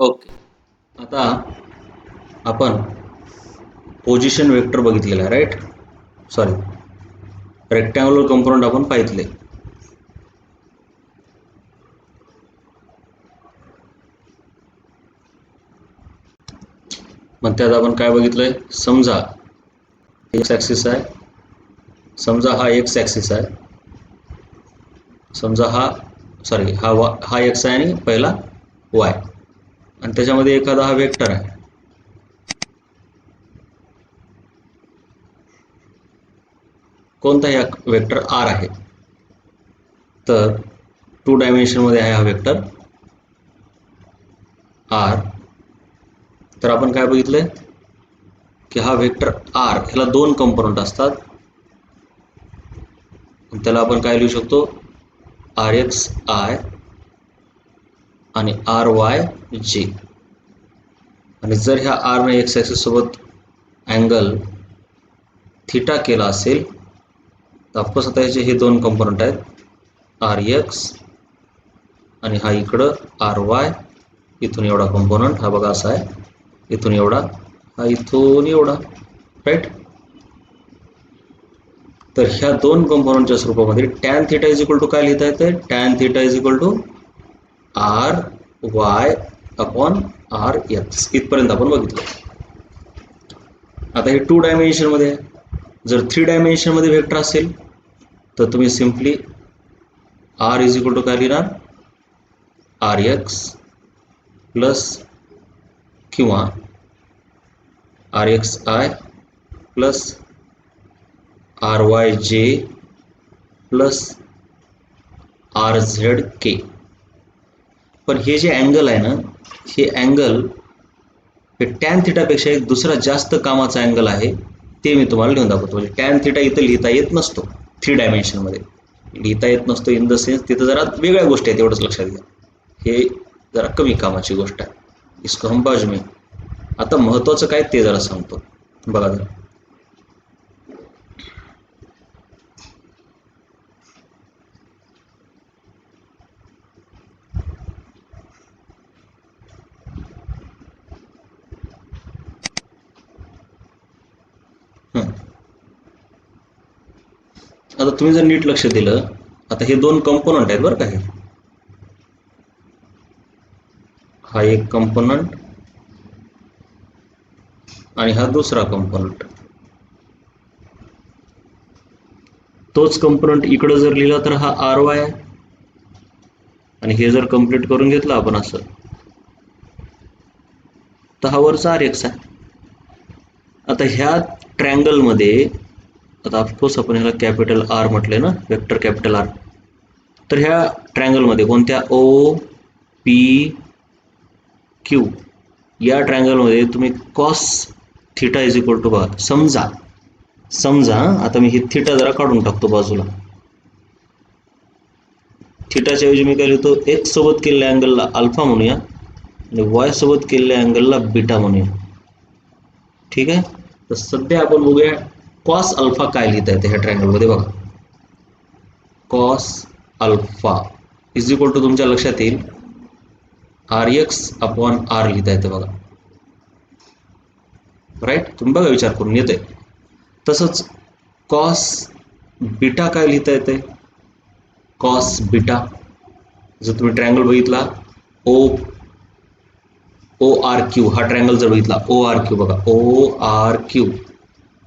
Okay. आता आपण position vector बघितलेला आहे, राईट? सॉरी, रेक्टँग्युलर कंपोनंट आपण पाहितले. मग त्यात आपण काय बघितलंय? समजा एक्स ॲक्सिस आहे, समजा हा एक्स ॲक्सिस आहे, समजा हा हा एक्स आहे आणि पहिला वाय, आणि त्याच्यामध्ये एखादा हा वेक्टर आहे. कोणताही वेक्टर आर आहे. तर 2 डायमेन्शनमध्ये आहे हा वेक्टर आर. तर आपण काय बघितलंय की हा वेक्टर आर ह्याला 2 कंपोनंट असतात. त्याला आपण काय लिहू शकतो? आर एक्स आय आणि आर वाय जे. आणि जर ह्या आर ने एक्स ॲक्सिस सोबत अँगल थिटा केला असेल तर ऑफकोर्स आता ह्याचे हे 2 कंपोनंट आहेत, आर एक्स आणि हा इकडं आर वाय. इथून एवढा कंपोनंट हा बघा असा आहे, इथून एवढा, हा इथून एवढा, राईट? तर ह्या 2 कंपोनंटच्या स्वरूपामध्ये tan theta is equal to काय लिहिता येते? Tan theta is equal to R Y upon R X. इथपर्यंत आपण बघितलं. आता हे 2 डायमेन्शनमध्ये आहे. जर 3 डायमेन्शनमध्ये वेक्टर असेल तर तुम्ही simply R is equal to काय लिहिणार? आर एक्स प्लस किंवा R X I plus R Y J plus R Z K. पण हे जे अँगल आहे ना, हे अँगल हे टॅन थिटापेक्षा एक दुसरा जास्त कामाचा अँगल आहे, ते मी तुम्हाला लिहून दाखवतो. म्हणजे टॅन थिटा इथं लिहिता येत नसतो, 3 डायमेन्शनमध्ये लिहिता येत नसतो. इन द सेन्स तिथं जरा वेगळ्या गोष्टी आहेत, एवढंच लक्षात घ्या. हे जरा कमी कामाची गोष्ट आहे. इसको हम बाजू में. आता महत्वाचं काय ते जरा सांगतो, बघा जरा. आता तुम्ही जर नीट लक्ष दिलं, आता हे 2 कंपोनंट आहेत बरं का. हे हा एक कंपोनंट आणि हा दुसरा कंपोनंट. तोच कंपोनंट इकडं जर लिहिला तर हा आर वाय आहे, आणि हे जर कंप्लीट करून घेतलं आपण असं तर हा वरचा आर एक्स आहे. आता ह्या ट्रँगलमध्ये, आता ऑफकोर्स आपण ह्याला कॅपिटल आर म्हटलंय ना, वेक्टर कॅपिटल आर. तर ह्या ट्रँगलमध्ये कोणत्या ओ पी क्यू या ट्रँगलमध्ये तुम्ही cos theta is equal to बघा, समजा आता मी हे थिटा जरा काढून टाकतो बाजूला. थिटाच्या ऐवजी मी काय लिहितो? एक्स सोबत केलेल्या अँगलला अल्फा म्हणूया आणि वाय सोबत केलेल्या अँगलला बीटा म्हणूया. ठीक आहे. तर सध्या आपण बघूया कॉस अल्फा काय लिहिता येते ह्या ट्रँगलमध्ये. बघा, cos alpha is equal to तुमच्या लक्षात येईल आर एक्स अपॉन आर लिहिता येते बघा, राईट? तुम्ही बघा विचार करून येते. तसंच कॉस बीटा काय लिहिता येते? कॉस बीटा, जर तुम्ही ट्रँगल बघितला ओ आर क्यू, हा ट्रँगल जर बघितला ओ आर क्यू, बघा ओ आर क्यू,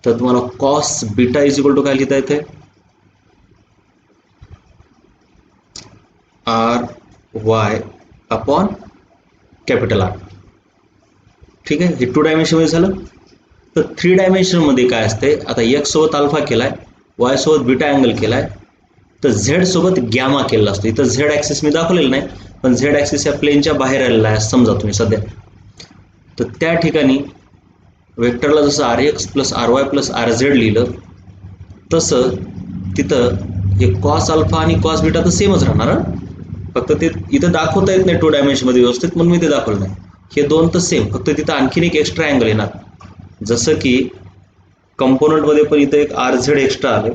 तर तुम्हाला cos beta is equal to काय लिहिता येते? R Y upon capital R. ठीक आहे. हे 2 डायमेन्शनमध्ये झालं. तर 3 डायमेन्शनमध्ये काय असते? आता एक्स सोबत अल्फा केलाय, वाय सोबत बीटा अँगल केलाय, तर झेड सोबत गॅमा केलेला असतो. इथं झेड ॲक्सिस मी दाखवलेलं नाही, पण झेड ॲक्सिस या प्लेनच्या बाहेर आलेला आहे समजा तुम्ही सध्या. तर त्या ठिकाणी वेक्टरला जसं R X plus R Y plus R Z लिहिलं, तसं तिथं हे कॉस अल्फा आणि कॉस बीटा तर सेमच राहणार. फक्त ते इथं दाखवता येत नाही 2 डायमेन्शनमध्ये व्यवस्थित, म्हणून मी ते दाखवलं नाही. हे 2 तर सेम, फक्त तिथं आणखीन एक एक्स्ट्रा अँगल येणार. जसं की कंपोनंटमध्ये पण इथं एक आर झेड एक्स्ट्रा आले,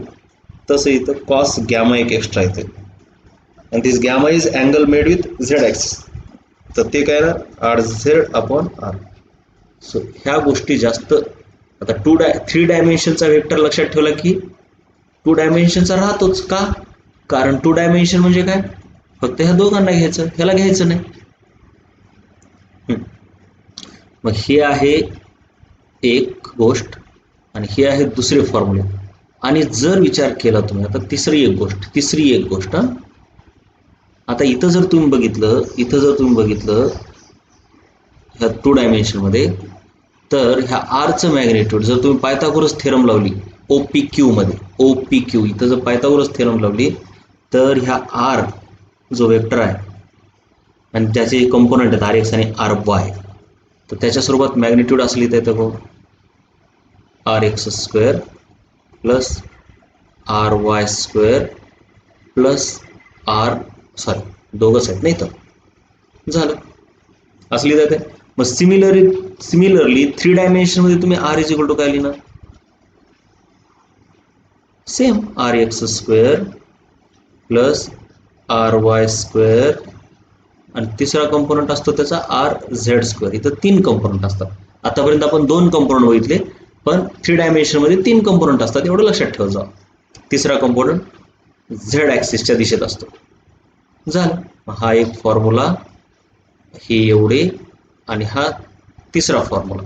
तसं इथं कॉस गॅमा एक एक्स्ट्रा येते. आणि this gamma is angle made with Z axis. तर ते काय ना R Z upon R. So ह्या गोष्टी जास्त आता 3 डायमेन्शनचा वेक्टर लक्षात ठेवला की 2 डायमेन्शनचा राहतोच का, कारण 2 डायमेन्शन म्हणजे काय, फक्त ह्या दोघांना घ्यायचं, ह्याला घ्यायचं नाही. मग हे आहे एक गोष्ट आणि हे आहे दुसरे फॉर्म्युले. आणि जर विचार केला तुम्ही आता तिसरी एक गोष्ट आता इथं जर तुम्ही बघितलं ह्या 2 डायमेन्शनमध्ये, तर ह्या आरचं मॅग्निट्यूड जर तुम्ही पायथागोरस थेरम लावली OPQ मध्ये, OPQ इथं जर पायथागोरस थेरम लावली तर ह्या आर जो वेक्टर आहे आणि त्याचे कंपोनंट आहेत RX आणि RY, तर त्याच्या स्वरूपात मॅग्निट्यूड असली तर बघ RX² प्लस RY² प्लस दोघंच आहेत नाही तर झालं असली जाते. मग सिमिलरली 3 डायमेन्शन मध्ये तुम्ही R इज इक्वल टू काय लिहिणार, सेम RX² प्लस RY² आणि तिसरा कंपोनंट असतो त्याचा RZ². इथं 3 कंपोनंट असतात. आतापर्यंत आपण 2 कंपोनंट बघितले, पण 3 डायमेन्शन मध्ये 3 कंपोनंट असतात, एवढं लक्षात ठेवा जा. तिसरा कंपोनंट झेड ॲक्सिसच्या दिशेत असतो. झालं. हा एक फॉर्म्युला, हे एवढे आणि हा तिसरा फॉर्म्युला.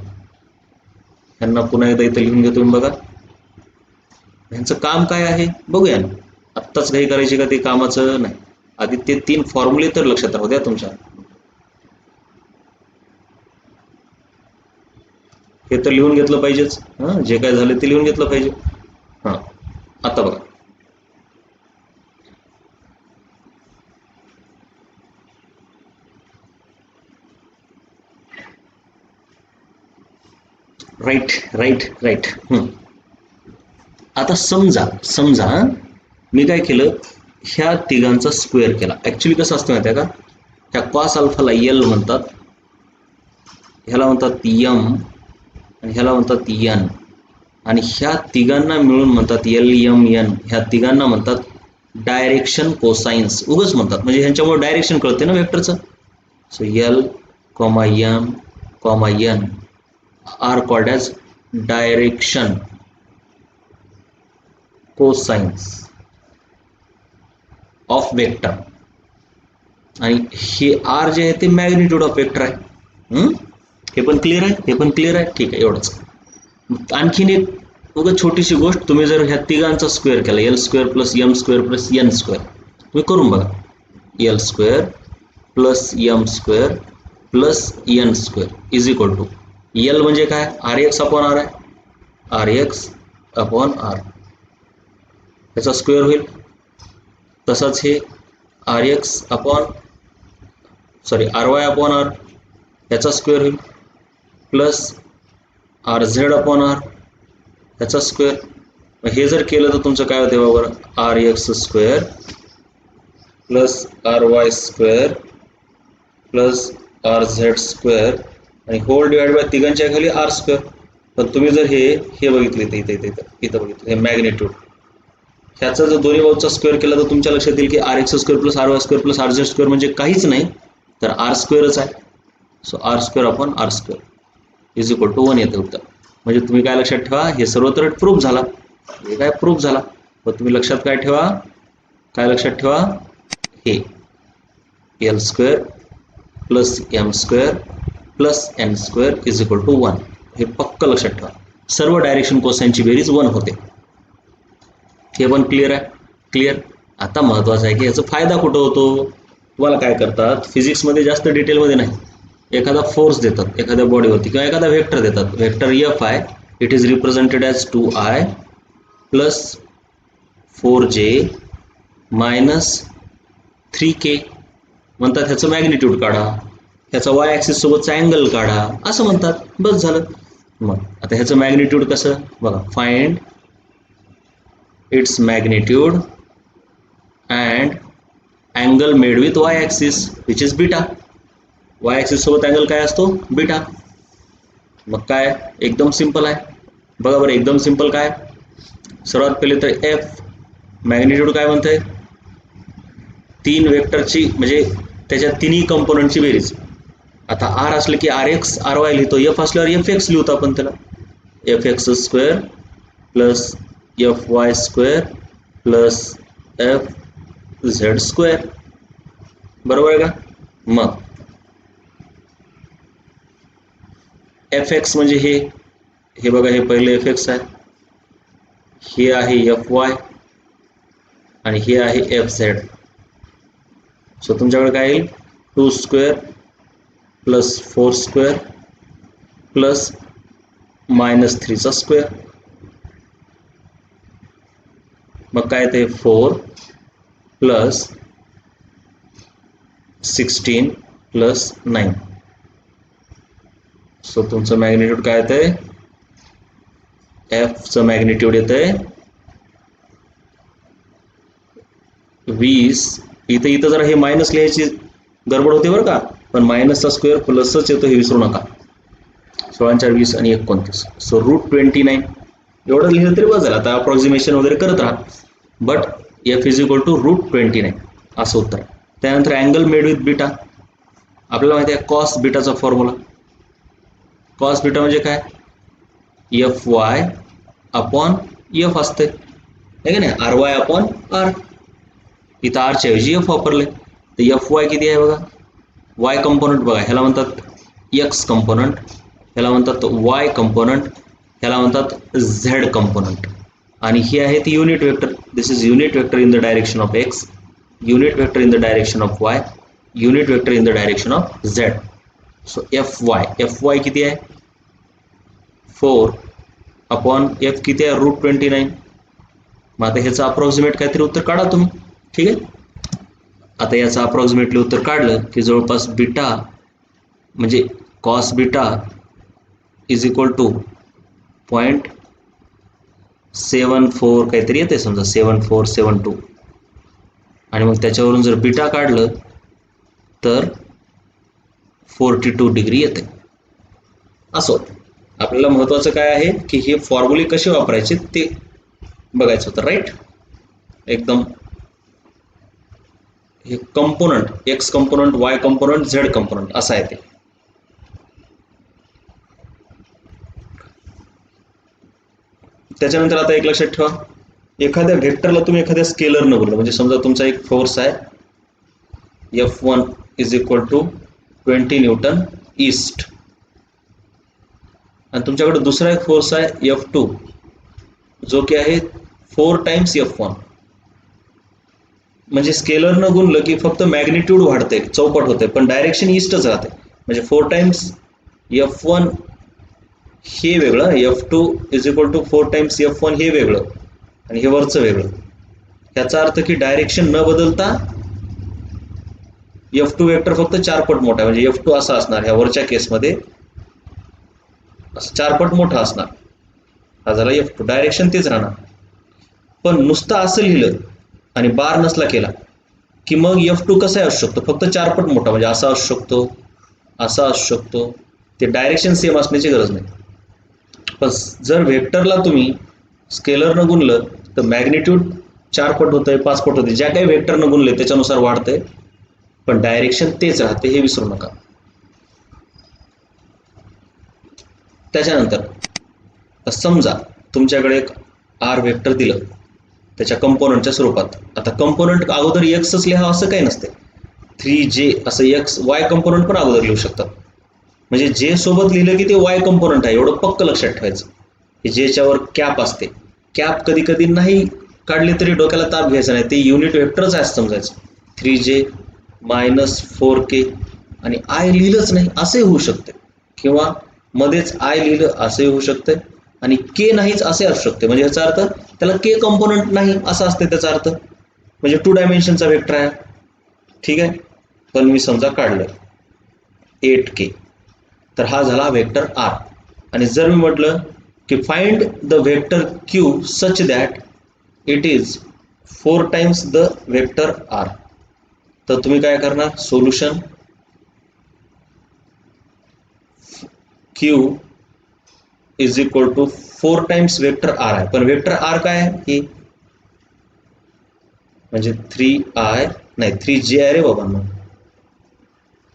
यांना पुन्हा एकदा इथं लिहून घेतो मी बघा. ह्यांचं काम काय आहे बघूया ना. आत्ताच काही करायची का ते कामाचं नाही, आधी ते 3 फॉर्म्युले तर लक्षात राहू द्या तुमच्या. हे तर लिहून घेतलं पाहिजेच, जे काय झालं ते लिहून घेतलं पाहिजे. आता बघा राईट. आता समजा मी काय केलं, ह्या तिघांचा स्क्वेअर केला. ऍक्च्युली कसं असतं माहिती आहे का, ह्या कॉस अल्फाला L म्हणतात, ह्याला म्हणतात M आणि ह्याला म्हणतात N, आणि ह्या तिघांना मिळून म्हणतात LMN. ह्या तिघांना म्हणतात डायरेक्शन कोसाइन्स, उगच म्हणतात म्हणजे ह्यांच्यामुळे डायरेक्शन कळते ना वेक्टरचं. So L, M, N are called as direction cosines of vector, आणि हे आर जे आहे ते मॅग्निट्यूड ऑफ वेक्टर आहे. हे पण क्लिअर आहे, ठीक आहे एवढंच. आणखीन एक उगाच छोटीशी गोष्ट, तुम्ही जर ह्या तिघांचा स्क्वेअर केला L² plus M² plus N² तुम्ही करून बघा, L² plus M² plus N² is equal to L म्हणजे काय, RX अपॉन R आहे, RX अपॉन R याचा स्क्वेअर होईल. तसंच हे RX upon RY upon R याचा स्क्वेअर होईल, प्लस RZ अपॉन R याचा स्क्वेअर. हे जर केलं तर तुमचं काय होते बरोबर, RX² plus RY² plus RZ² आणि होल डिवाइड बाय तिघांच्या खाली R². पण तुम्ही जर हे बघितले इथं बघितलं हे मॅग्निट्यूड, ह्याचा जर दोन्ही बाजूचा स्क्वेअर केला तर तुमच्या लक्षात येईल की RX² plus RY² plus RZ² म्हणजे काहीच नाही तर R² आहे. So R² upon R² is equal to 1 येते उत्तर. म्हणजे तुम्ही काय लक्षात ठेवा, हे सर्व तर प्रूफ झाला, हे काय प्रूफ झाला, पण तुम्ही लक्षात काय ठेवा, हे L² plus M² plus N² is equal to 1, हे पक्क लक्षात ठेवा. सर्व डायरेक्शन कोसाइनची बेरीज 1 होते. हे पण क्लिअर. आता महत्वाचं आहे की याचा फायदा कुठं होतो. तुम्हाला काय करतात, फिजिक्समध्ये जास्त डिटेलमध्ये नाही, एखादा फोर्स देतात एखाद्या बॉडीवरती किंवा एखादा वेक्टर देतात, वेक्टर F आहे, it is represented as 2I plus 4J minus 3K म्हणतात, ह्याचं मॅग्निट्यूड काढा, ह्याचा Y ॲक्सिस सोबतचा अँगल काढा, असं म्हणतात, बस झालं. मग आता ह्याचं मॅग्निट्यूड कसं बघा, find its magnitude and angle made with Y axis which is beta. Y axis सोबत अँगल काय असतो, बीटा. मग काय एकदम सिंपल आहे बघा बरं, एकदम सिंपल काय, सर्वात पहिले तर F मॅग्निट्यूड काय म्हणतंय, 3 वेक्टरची म्हणजे त्याच्या तिन्ही कंपोनंटची बेरीज, आता आर असलं की आर एक्स आर वाय लिहितो, एफ असल्यावर एफ एक्स लिहितो आपण त्याला, F x square plus F Y square plus F Z square. बरोबर आहे का? मग एफ एक्स म्हणजे हे बघा, हे पहिले एफ एक्स आहे, हे आहे एफ वाय आणि हे आहे एफ झेड. सो तुमच्याकडे काय येईल, 2 स्क्वेअर प्लस 4 स्क्वेअर प्लस -3चा स्क्वेअर. मग काय ते 4 प्लस 16 प्लस 9. सो तुमचं मॅग्निट्यूड काय येतंय, एफचं मॅग्निट्यूड येतंय 20. इथं जरा हे मायनस लिहायची गडबड होते बरं का, पण मायनसचा स्क्वेअर प्लसच येतो हे विसरू नका. 16×4 = 20 आणि 29. सो √29 एवढं लिहिलं तरी बस झालं. आता अप्रॉक्सिमेशन वगैरे करत राहा, but F is equal to √29 असं उत्तर. त्यानंतर अँगल मेड विथ बीटा. आपल्याला माहिती आहे कॉस बीटाचा फॉर्म्युला. कॉस बीटा म्हणजे काय, एफ वाय अपॉन एफ असते आहे का नाही, आर वाय अपॉन आर. इथं आरच्या ऐवजी एफ वापरले, तर एफ वाय किती आहे बघा, वाय कंपोनंट बघा, ह्याला म्हणतात एक्स कंपोनंट, ह्याला म्हणतात वाय कंपोनंट, ह्याला म्हणतात झेड कंपोनंट. आणि ही आहे ती unit vector. This is unit vector in the direction of x, unit vector in the direction of Y, unit vector in the direction of Z. So F Y किती आहे, 4 upon F किती आहे, √29. मग आता ह्याचं अप्रॉक्सिमेट काहीतरी उत्तर काढा तुम्ही. ठीक आहे, आता याचं अप्रॉक्सिमेटली उत्तर काढलं की जवळपास बीटा म्हणजे cos beta is equal to 0.74 काहीतरी येते, समजा 7472. आणि मग त्याच्यावरून जर बीटा काढलं तर 42 डिग्री येते. असो, आपल्याला महत्त्वाचं काय आहे की हे फॉर्म्युले कसे वापरायचे ते बघायचं होतं, राईट. एकदम हे component, x component, Y component, Z component असं आहे ते. त्याच्यानंतर आता एक लक्षात ठेवा, एखाद्या व्हेक्टरला तुम्ही एखाद्या स्केलरनं बोललं, म्हणजे समजा तुमचा एक फोर्स आहे F1 is equal to 20 newton east, आणि तुमच्याकडे दुसरा एक फोर्स आहे F2 जो की आहे 4 टाइम्स F1. म्हणजे स्केलरनं गुणलं की फक्त मॅग्निट्यूड वाढते, चौपट होते, पण डायरेक्शन ईस्टच राहते. म्हणजे 4 टाइम्स F1 हे वेगळं, F2 is equal to 4 times F1 हे वेगळं, आणि हे वरचं वेगळं. याचा अर्थ की डायरेक्शन न बदलता F2 वेक्टर फक्त 4 पट मोठा आहे, म्हणजे F2 असा असणार, ह्या वरच्या केसमध्ये 4 पट मोठा असणार. हा झाला F2, डायरेक्शन तेच राहणार. पण नुसतं असं लिहिलं आणि बार नसला केला की मग F2 कसा असू शकतो, फक्त 4 पट मोठा, म्हणजे असा असू शकतो, असा असू शकतो. ते डायरेक्शन सेम असण्याची गरज नाही. पण जर व्हेक्टरला तुम्ही स्केलरनं गुणलं तर मॅग्निट्यूड 4 पट होतंय, 5 पट होते, ज्या काही व्हेक्टरनं गुणले त्याच्यानुसार वाढतंय, पण डायरेक्शन तेच राहते, हे विसरू नका. त्याच्यानंतर समजा तुमच्याकडे एक आर व्हेक्टर दिलं त्याच्या कंपोनंटच्या स्वरूपात. आता कंपोनंट अगोदर एक्सच लिहा असं काही नसते, 3J असं एक्स वाय कंपोनंट पण अगोदर लिहू शकतात. म्हणजे जे सोबत लिहिलं की ते वाय कंपोनंट आहे एवढं पक्क लक्षात ठेवायचं. की ज्याच्यावर कॅप असते, कॅप कधी कधी नाही काढली तरी डोक्याला ताप घ्यायचा नाही, ते युनिट वेक्टरच आहे समजायचं. 3J -4K आणि आय लिहिलंच नाही असंही होऊ शकते, किंवा मध्येच आय लिहिलं असंही होऊ शकते, आणि के नाहीच असे असू शकते. म्हणजे याचा अर्थ त्याला के कंपोनंट नाही असं असते त्याचा अर्थ, म्हणजे 2 डायमेन्शनचा वेक्टर आहे. ठीक आहे, पण मी समजा काढलं 8K, तर हा झाला वेक्टर आर. आणि जर मी म्हटलं की find the vector Q such that it is 4 times the vector R, तर तुम्ही काय करणार, solution Q is equal to 4 times vector R आहे. पण वेक्टर आर काय आहे, म्हणजे 3J आहे रे बाबांनो,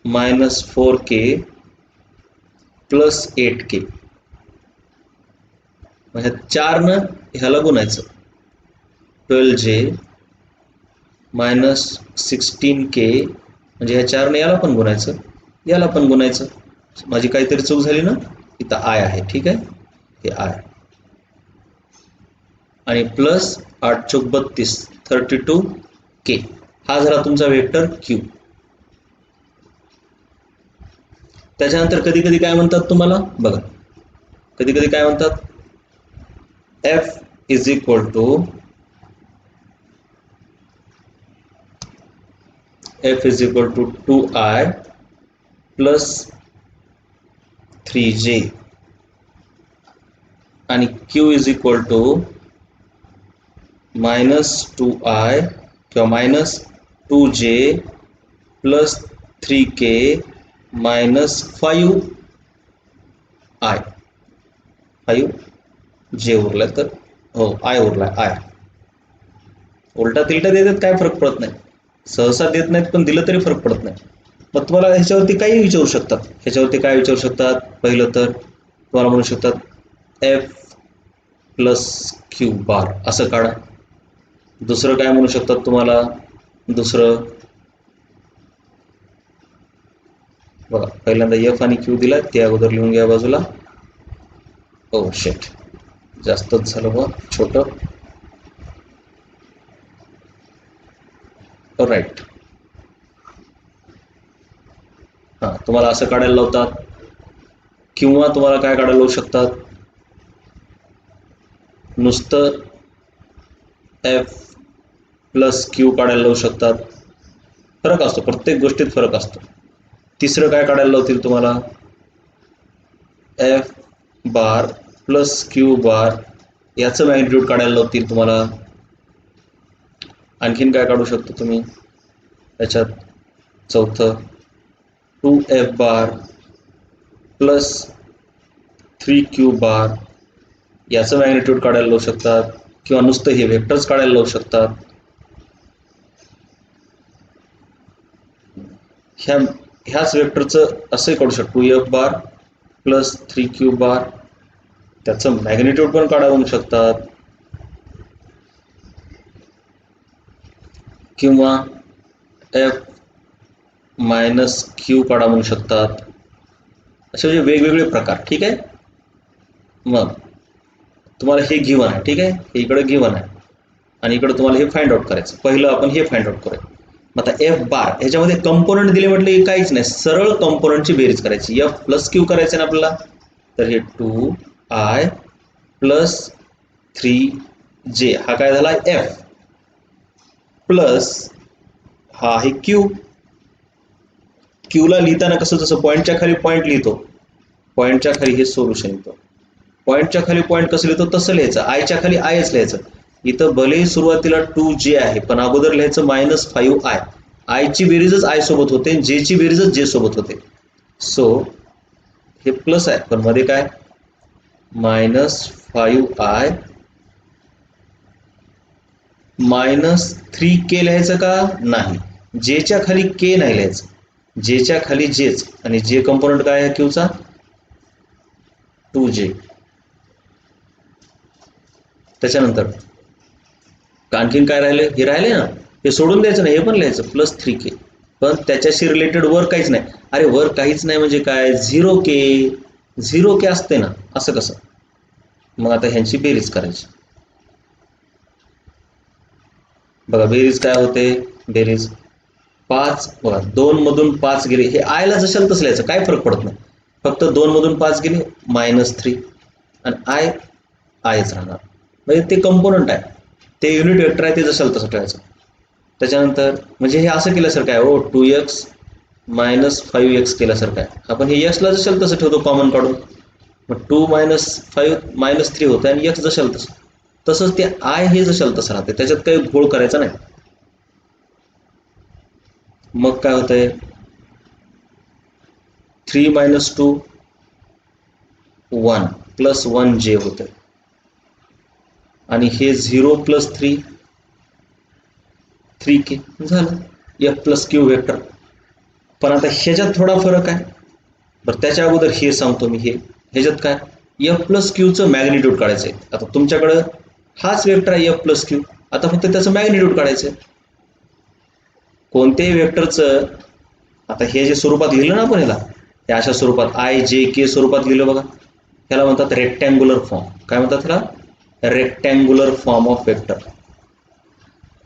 -4k प्लस 8k. ह्या 4 ह्याला गुणायचं. 12j मायनस 16k म्हणजे ह्या 4 याला पण गुणायचं, याला पण गुणायचं. माझी काहीतरी चूक झाली ना, इथं आय आहे. ठीक आहे, हे आय आणि प्लस 8 चौक 32 32k. हा झाला तुमचा वेक्टर क्यू. त्याच्यानंतर कधी कधी काय म्हणतात तुम्हाला बघा, कधी कधी काय म्हणतात, F is equal to F is equal to 2i plus 3j आणि Q is equal to -2i किंवा -2j plus 3k minus 5i. 5j उरला तर हो आय उरला. आय उलटा तिलटा देतात काय फरक पडत नाही, सहसा देत नाहीत पण दिलं तरी फरक पडत नाही. मग तुम्हाला ह्याच्यावरती काही विचारू शकतात. ह्याच्यावरती काय विचारू शकतात, पहिलं तर तुम्हाला म्हणू शकतात F प्लस क्यू बार असं काढा. दुसरं काय म्हणू शकतात तुम्हाला, दुसरं बघा, पहिल्यांदा F आणि Q दिला, ते अगोदर लिहून घ्या बाजूला. ओ शेट, जास्तच झालं बघ छोटं. राईट, हां तुम्हाला असं काढायला लावतात किंवा तुम्हाला काय काढायला लावू शकतात, नुसतं F प्लस क्यू काढायला लावू शकतात. फरक असतो, प्रत्येक गोष्टीत फरक असतो. तिसरं काय काढायला लावतील तुम्हाला, F बार प्लस क्यू बार याचं मॅग्निट्यूड काढायला लावतील तुम्हाला. आणखीन काय काढू शकतो तुम्ही याच्यात, चौथं 2F बार प्लस 3Q बार याचं मॅग्निट्यूड काढायला लावू शकतात किंवा नुसतं हे व्हेक्टर्स काढायला लावू शकतात. ह्याच वेक्टरचं असंही काढू शकतो, 2F बार प्लस 3Q बार त्याचं मॅग्निट्यूड पण काढू शकतात किंवा F मायनस क्यू काढा म्हणू शकतात. असे म्हणजे वेगवेगळे प्रकार. ठीक आहे, मग तुम्हाला हे गिवन आहे. ठीक आहे, हे इकडे गिवन आहे आणि इकडे तुम्हाला हे फाइंड आउट करायचं. पहिलं आपण हे फाइंड आउट करूया. मग आता F बार ह्याच्यामध्ये कंपोनंट दिले म्हटले काहीच नाही, सरळ कंपोनंटची बेरीज करायची. F प्लस क्यू करायचं ना आपल्याला, तर हे 2i प्लस 3j हा काय झाला F प्लस हा आहे Q. क्यूला लिहिताना कसं, जसं पॉईंटच्या खाली पॉईंट लिहितो, पॉईंटच्या खाली हे सोल्युशन येतो, पॉईंटच्या खाली पॉईंट कसं लिहितो तसं लिहायचं, आयच्या खाली आयच लिहायचं. इथं भलेही सुरुवातीला 2j आहे पण अगोदर लिहायचं -5i. आयची बेरीजच आय सोबत होते, जे ची बेरीजच जे सोबत होते. सो हे प्लस आहे पण मध्ये काय -5i -3k लिहायचं का नाही, जेच्या खाली के नाही लिहायचं, जेच्या खाली जेच. आणि जे कंपोनंट काय आहे क्यूचा, 2j. त्याच्यानंतर आणखीन काय राहिले, हे राहिले ना, हे सोडून द्यायचं नाही, हे पण लिहायचं +3k. पण त्याच्याशी रिलेटेड वर काहीच नाही. अरे वर काहीच नाही म्हणजे काय, 0k असते ना, असं कसं. मग आता ह्यांची बेरीज करायची. बघा बेरीज काय होते, बेरीज 5 बघा 2 मधून 5 गेले, हे आयला जशाला तसं लिहायचं, काय फरक पडत नाही. फक्त 2 मधून 5 गेले -3 आणि आयच राहणार, म्हणजे ते कंपोनंट आहे, ते युनिट वेक्टर आहे, ते जशाला तसं ठेवायचं. त्याच्यानंतर म्हणजे हे असं केल्यासारखं आहे, 2x - 5x केल्यासारखं आहे. आपण हे x ला जशाला तसं ठेवतो कॉमन काढून, मग 2 - 5 -3 होतं आणि x जशाला तसं. तसंच ते आय हे जशाला तसं राहते, त्याच्यात काही घोळ करायचा नाही. मग काय होतंय, 3 - 2 1 + 1j होतंय आणि हे 0 + 3 3k झालं F प्लस क्यू वेक्टर. पण आता ह्याच्यात थोडा फरक आहे. बरं त्याच्या अगोदर हे सांगतो मी. ह्याच्यात काय, एफ प्लस क्यूचं मॅग्निट्यूड काढायचं आहे. आता तुमच्याकडं हाच वेक्टर आहे एफ प्लस क्यू, आता फक्त त्याचं मॅग्निट्यूड काढायचं आहे. कोणत्याही वेक्टरचं, आता हे जे स्वरूपात लिहिलं ना आपण, ह्याला त्या अशा स्वरूपात आय जे के स्वरूपात लिहिलं बघा, ह्याला म्हणतात रेक्टँग्युलर फॉर्म. काय म्हणतात ह्याला? Rectangular form of vector.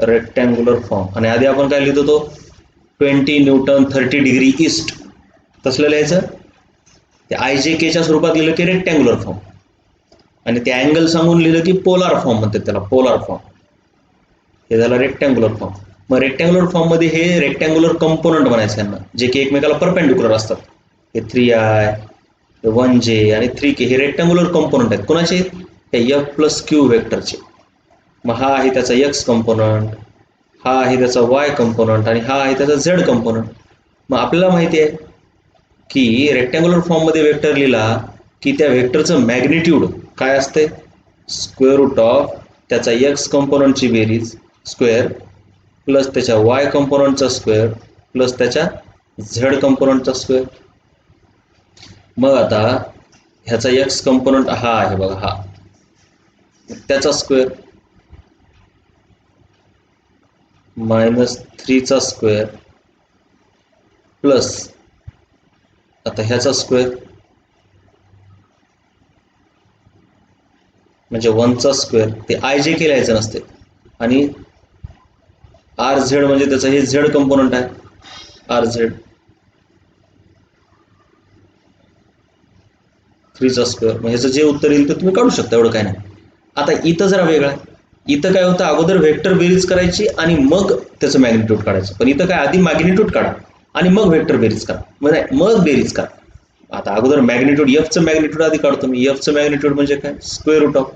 Rectangular form. आणि आधी आपण काय लिहित होतो, 20 न्यूटन 30 डिग्री ईस्ट, तसलं लिहायचं. ते आय जे केच्या स्वरूपात लिहिलं की रेक्टँग्युलर फॉर्म, आणि ते अँगल सांगून लिहिलं की पोलार फॉर्म म्हणतात त्याला, पोलार फॉर्म. हे झालं रेक्टँग्युलर फॉर्म. मग रेक्टँग्युलर फॉर्म मध्ये हे रेक्टँग्युलर कंपोनंट बनायचे यांना, जे की एकमेकाला परपेंडिक्युलर असतात. हे 3i, 1j आणि 3k हे रेक्टँग्युलर कंपोनंट आहेत. कोणाचे? हे एफ प्लस क्यू वेक्टरचे. मग हा आहे त्याचा एक्स कंपोनंट, हा आहे त्याचा वाय कंपोनंट आणि हा आहे त्याचा झेड कंपोनंट. मग आपल्याला माहिती आहे की रेक्टँग्युलर फॉर्म मध्ये वेक्टर लिहिला की त्या वेक्टरचं मॅग्निट्यूड काय असते? स्क्वेअर रूट ऑफ त्याचा एक्स कंपोनंटची बेरीज स्क्वेअर प्लस त्याच्या वाय कंपोनंटचा स्क्वेअर प्लस त्याच्या झेड कंपोनंटचा स्क्वेअर. मग आता ह्याचा एक्स कंपोनंट हा आहे बघा, हा, त्याचा स्क्वेअर -3चा स्क्वेअर प्लस आता ह्याचा स्क्वेअर म्हणजे 1चा स्क्वेअर. ते आय जे के लिहायचं नसते. आणि आर झेड म्हणजे त्याचं हे झेड कंपोनंट आहे, आर झेड 3चा स्क्वेअर. मग ह्याचं जे उत्तर येईल ते तुम्ही काढू शकता, एवढं काय नाही. आता इथं जरा वेगळा आहे. इथं काय होतं, अगोदर वेक्टर बेरीज करायची आणि मग त्याचं मॅग्निट्यूड काढायचं. पण इथं काय, आधी मॅग्निट्यूड काढा आणि मग वेक्टर बेरीज करा, मग बेरीज करा. आता अगोदर मॅग्निट्यूड, एफचं मॅग्निट्यूड आधी काढतो मी. एफचं मॅग्निट्यूड म्हणजे काय, स्क्वेअर रूट ऑफ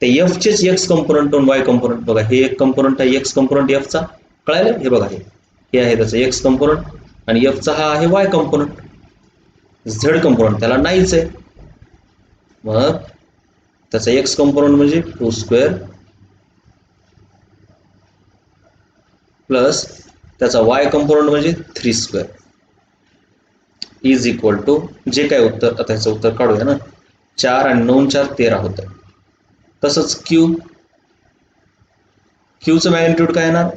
ते एफचेच एक्स कंपोनंट आणि वाय कंपोनंट. बघा हे एक कंपोनंट आहे एक्स कंपोनंट एफचा, कळायला? हे बघा, हे आहे त्याचं एक्स कंपोनंट आणि एफचा हा आहे वाय कंपोनंट. झेड कंपोनंट त्याला नाहीच आहे. मग त्याचा एक्स कंपोनंट म्हणजे 2 स्क्वेअर प्लस त्याचा वाय कंपोनंट म्हणजे 3 स्क्वेअर इज इक्वल टू, जे काय उत्तर, आता त्याचं उत्तर काढूया ना, 4 आणि 9 4 13 होतं. तसंच क्यूचं मॅग्निट्यूड काय येणार,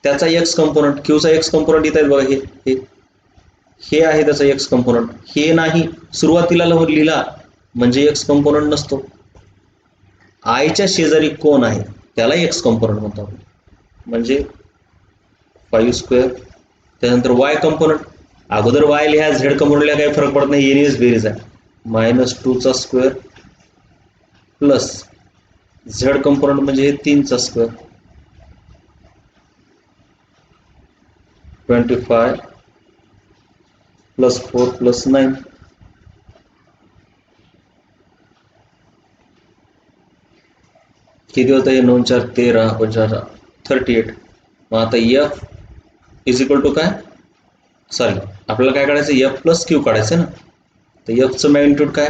त्याचा एक्स कंपोनंट, क्यूचा एक्स कंपोनंट इथं आहे बघा, हे आहे त्याचा एक्स कंपोनंट. हे नाही, सुरुवातीला लिहिला म्हणजे एक्स कंपोनंट नसतो. आयच्या शेजारी कोण आहे त्याला एक्स कंपोनंट म्हणतो आपण, म्हणजे 5 स्क्वेअर. त्यानंतर वाय कंपोनंट, अगोदर वाय लिहा, झेड कंपोनंटला काही फरक पडत नाही, एनियस बेरीज आहे. -2चा स्क्वेअर प्लस झेड कंपोनंट म्हणजे 3चा स्क्वेअर 25 प्लस 4 प्लस 9 किती होतं हे, 9 4 13 50 38. मग आता एफ इज इक्वल टू काय, सॉरी आपल्याला काय काढायचं, एफ प्लस क्यू काढायचं ना. तर एफचं मॅग्निट्यूड काय,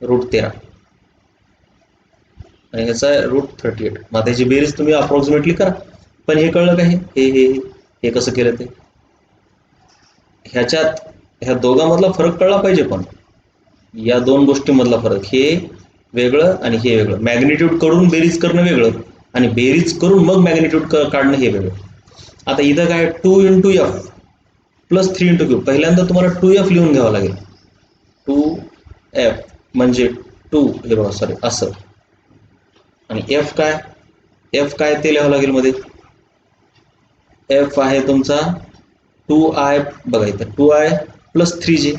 √13 आणि ह्याचा √38. मग त्याची बेरीज तुम्ही अप्रॉक्सिमेटली करा. पण हे कळलं का, हे कसं केलं ते, ह्या दोघांमधला फरक कळला पाहिजे. पण या दोन गोष्टींमधला फरक, हे वेगळं आणि हे वेगळं. मॅग्निट्यूड करून बेरीज करणं वेगळं आणि बेरीज करून मग मॅग्निट्यूड काढणं हे वेगळं. आता इथं काय, 2 × एफ प्लस 3 × क्यू. पहिल्यांदा तुम्हाला 2f लिहून घ्यावं लागेल. 2f म्हणजे 2, हे बघा सॉरी असं, आणि एफ काय ते लिहावं लागेल मध्ये. एफ आहे तुमचा 2i, बघा इथं 2i प्लस 3j.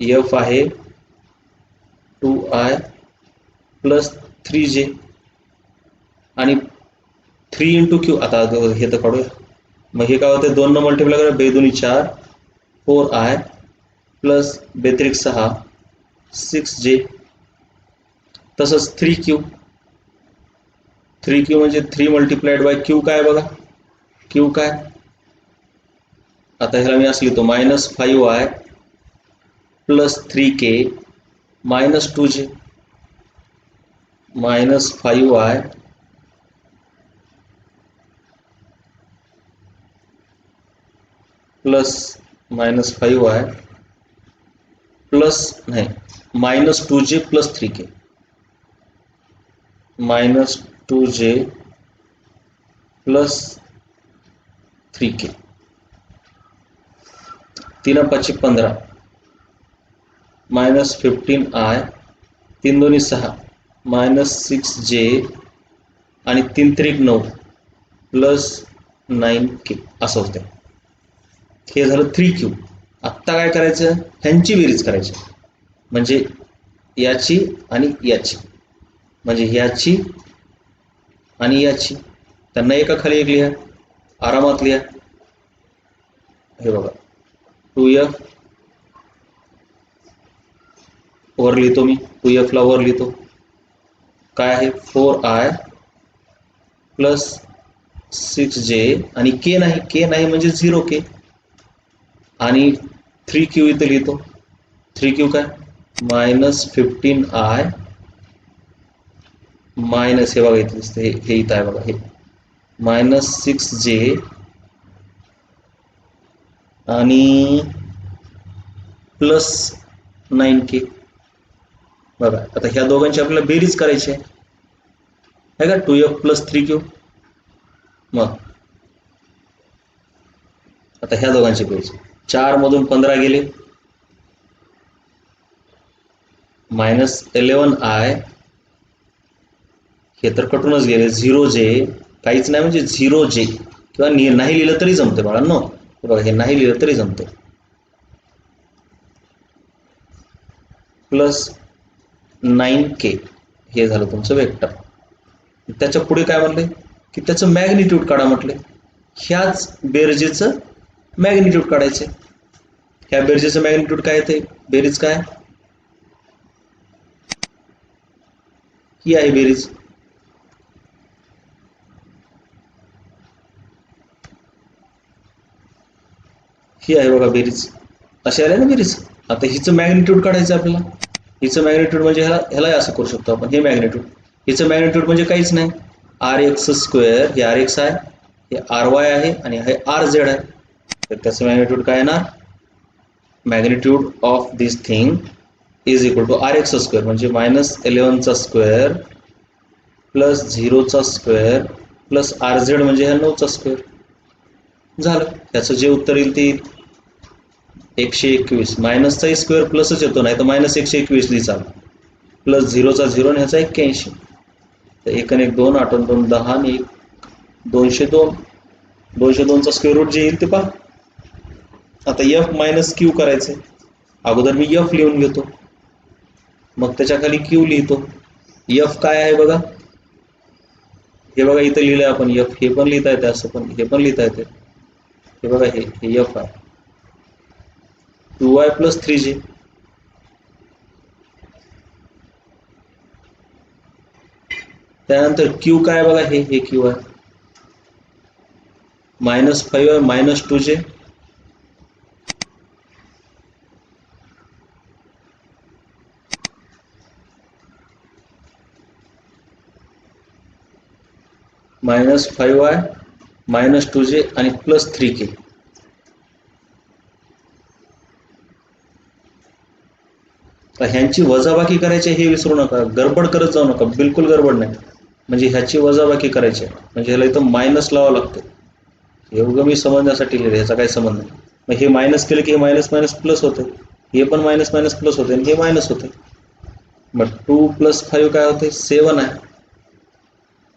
एफ आहे 2i प्लस 3j आणि 3 × क्यू. आता हे तर काढूया. मग हे काय होतं, 2 न मल्टिप्लाय करा, 2 दूनी 4, 4i प्लस 2 त्रिक 6, 6j. तसंच 3q म्हणजे 3 मल्टिप्लाइड बाय क्यू. काय बघा, क्यू काय, आता ह्याला मी असं लिहितो, -5i plus 3k -2j, -5i plus -5y plus नाही -2j plus 3k -2j plus 3k 3 5 15 -15i 3 2 6 -6j आणि 3 3 9 प्लस 9k असं होतं. हे झालं 3q. आत्ता काय करायचं, ह्यांची बेरीज करायची, म्हणजे याची आणि याची, म्हणजे याची आणि याची, त्यांना एका खाली एक लिहा, आरामात लिहा. हे बघा 2f वर लिहितो मी, 2f ला वर लिहितो, काय आहे 4i प्लस 6j आणि k नाही म्हणजे 0k आणि 3q इथं लिहितो. 3q काय -15i मायनस, हे बघा इथे दिसते, हे इथं आहे बघा, हे -6j आणि प्लस 9k. बघा आता ह्या दोघांची आपल्याला बेरीज करायची आहे का, 2f प्लस 3q. मग आता ह्या दोघांची बेरीज, 4 मधून 15 गेले, -11i, हे तर कटूनच गेले, 0j काहीच नाही म्हणजे 0j, किंवा नाही लिहिलं तरी जमते बाळांनो, बघा हे नाही लिहिलं तरी जमते, प्लस 9k. हे झालं तुमचं वेक्टर. त्याच्या पुढे काय म्हटले की त्याचं मॅग्निट्यूड काढा म्हटले. ह्याच बेरजेचं मॅग्निट्यूड काढायचे. ह्या बेरजेचं मॅग्निट्यूड काय येते, बेरीज काय, ही आहे बेरीज. ही आहे बघा बेरीज, अशी आली ना बेरीज. आता हिचं मॅग्निट्यूड काढायचं आपल्याला. हिचं मॅग्निट्यूड म्हणजे ह्याला असं करू शकतो आपण, हे मॅग्निट्यूड. हिचं मॅग्निट्यूड म्हणजे काहीच नाही, r(x²), हे rx आहे, हे ry आहे आणि हे rz आहे. तर त्याचं मॅग्निट्यूड काय येणार, magnitude of this thing is equal to rx² म्हणजे -11² प्लस 0² प्लस rz म्हणजे ह्या 9². झालं, त्याचं जे उत्तर येईल ते 121. मायनसचा स्क्वेअर प्लसच येतो, नाही तर -121 लिहिचा, प्लस 0चा 0 आणि ह्याचा 81. तर 1 आणि 1 2, 8 आणि 2 10 आणि 1 202. 202चा स्क्वेअर रूट जे येईल ते पहा. आता f मायनस क्यू करायचे, अगोदर मी f लिहून घेतो, मग त्याच्या खाली q लिहितो. f काय आहे बघा, हे बघा इथं लिहिलंय आपण f, हे पण लिहिता येते असं, पण हे पण लिहिता येते. हे बघा हे f आहे, 2y प्लस 3j. त्यानंतर q काय बघा, हे q आहे, -5y -2j -5y -2j आणि प्लस 3k. ह्यांची वजाबाकी करायची, हे विसरू नका, गडबड करत जाऊ नका, बिलकुल गडबड नाही. म्हणजे ह्याची वजाबाकी करायची, म्हणजे ह्याला इथं मायनस लावावं लागतं. एवढं मी समजण्यासाठी लिहिलं, ह्याचा काही संबंध नाही. मग हे मायनस केलं की हे मायनस मायनस प्लस होते, हे पण मायनस मायनस प्लस होते आणि हे मायनस होते. मग 2 + 5 काय होते, 7 आहे.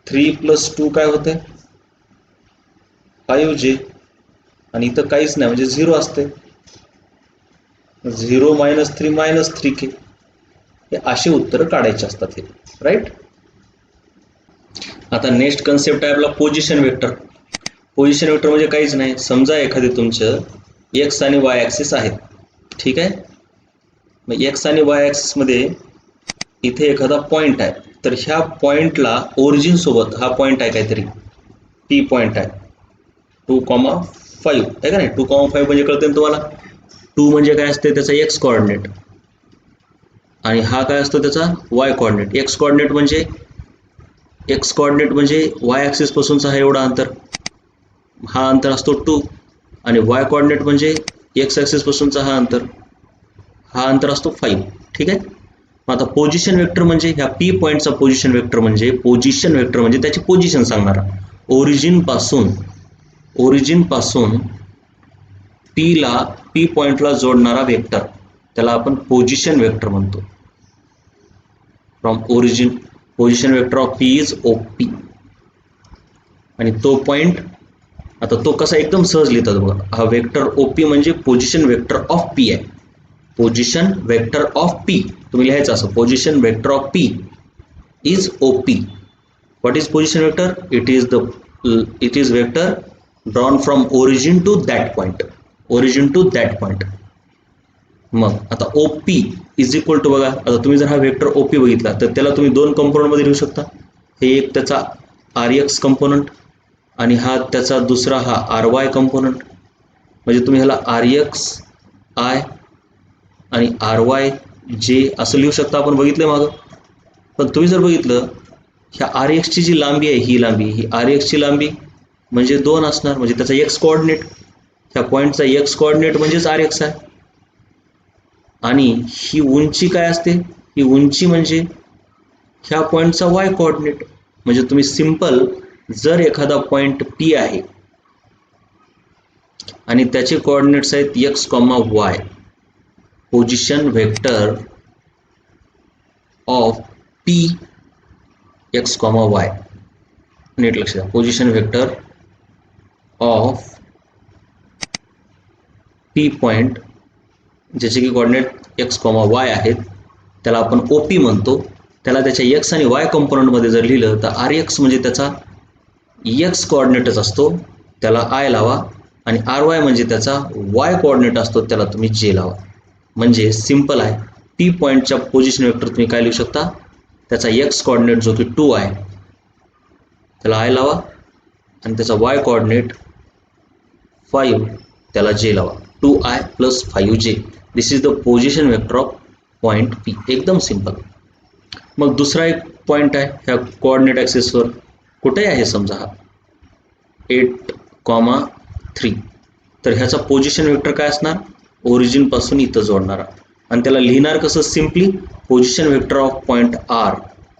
3 + 2 काय होते, 5j आणि इथं काहीच नाही म्हणजे 0 असते. 0 - 3 - 3k. हे असे उत्तर काढायचे असतात हे, राईट. आता नेक्स्ट कन्सेप्ट आहे आपला पोझिशन वेक्टर. पोझिशन वेक्टर म्हणजे काहीच नाही, समजा एखादे तुमचं x आणि y ॲक्सिस आहेत, ठीक आहे. मग x आणि y ॲक्सिस मध्ये इथे एखादा पॉइंट आहे, तर ह्या पॉइंटला ओरिजिन सोबत हा पॉइंट आहे काहीतरी P पॉइंट आहे, 2,5 आहे का नाही. 2,5 म्हणजे कळते ना तुम्हाला, 2 म्हणजे काय असते त्याचा x कोऑर्डिनेट आणि हा काय असतो त्याचा y कोऑर्डिनेट. x कोऑर्डिनेट म्हणजे y ॲक्सिस पासूनचा हा एवढा अंतर, हा अंतर असतो 2 आणि वाय कोऑर्डिनेट म्हणजे एक्स ॲक्सिस पासूनचा हा अंतर असतो 5. ठीक आहे. मग आता पोझिशन वेक्टर म्हणजे ह्या पी पॉईंटचा पोझिशन वेक्टर म्हणजे त्याची पोझिशन सांगणारा ओरिजिन पासून पी पॉइंटला जोडणारा वेक्टर त्याला आपण पोझिशन वेक्टर म्हणतो. From origin position vector of P is OP. आणि तो पॉइंट आता तो कसा एकदम सहज लिहितात बघा. हा वेक्टर ओपी म्हणजे पोझिशन वेक्टर ऑफ पी आहे. पोझिशन वेक्टर ऑफ पी तुम्ही लिहायचं असं, position vector of P is OP. What is position vector? It is vector drawn from origin to that point. मग आता ओपी इज इक्वल टू बघा, आता तुम्ही जर हा वेक्टर ओपी बघितला तर त्याला तुम्ही दोन कंपोनंटमध्ये लिहू शकता. हे एक त्याचा आर एक्स कंपोनंट आणि हा त्याचा दुसरा हा आर वाय कंपोनंट. म्हणजे तुम्ही ह्याला आर एक्स आय आणि आर वाय जे असं लिहू शकता. आपण बघितलं मागं. पण तुम्ही जर बघितलं ह्या आर एक्सची जी लांबी आहे, ही आर एक्सची लांबी म्हणजे 2 असणार. म्हणजे त्याचा एक्स कोऑर्डिनेट, ह्या पॉईंटचा एक्स कोऑर्डिनेट म्हणजेच आर एक्स आहे. आणि ही उंची काय असते? ही उंची म्हणजे ह्या पॉईंटचा वाय कोऑर्डिनेट. म्हणजे तुम्ही सिंपल जर एखादा पॉईंट पी आहे आणि त्याचे कोऑर्डिनेट्स आहेत X comma Y, position vector of P X comma Y, नीट लक्ष द्या, position vector of P point ज्याचे की कोऑर्डिनेट एक्स कॉमा वाय आहेत त्याला आपण ओपी म्हणतो. त्याला त्याच्या एक्स आणि वाय कंपोनंटमध्ये जर लिहिलं तर आर एक्स म्हणजे त्याचा एक्स कोऑर्डिनेटच असतो, त्याला आय लावा. आणि आर वाय म्हणजे त्याचा वाय कोऑर्डिनेट असतो, त्याला तुम्ही जे लावा. म्हणजे सिंपल आहे. पी पॉईंटच्या पोझिशन वेक्टर तुम्ही काय लिहू शकता? त्याचा एक्स कोऑर्डिनेट जो की 2 आहे त्याला आय लावा आणि त्याचा वाय कोऑर्डिनेट 5 त्याला जे लावा. 2i + 5j. This is the position vector of point P. एकदम सिंपल. मग दुसरा एक पॉइंट आहे ह्या कोऑर्डिनेट ॲक्सिसवर, कुठे आहे समजा हा 8,3. तर ह्याचा पोझिशन वेक्टर काय असणार? ओरिजिन पासून इथं जोडणारा. आणि त्याला लिहिणार कसं? Simply position vector of point R,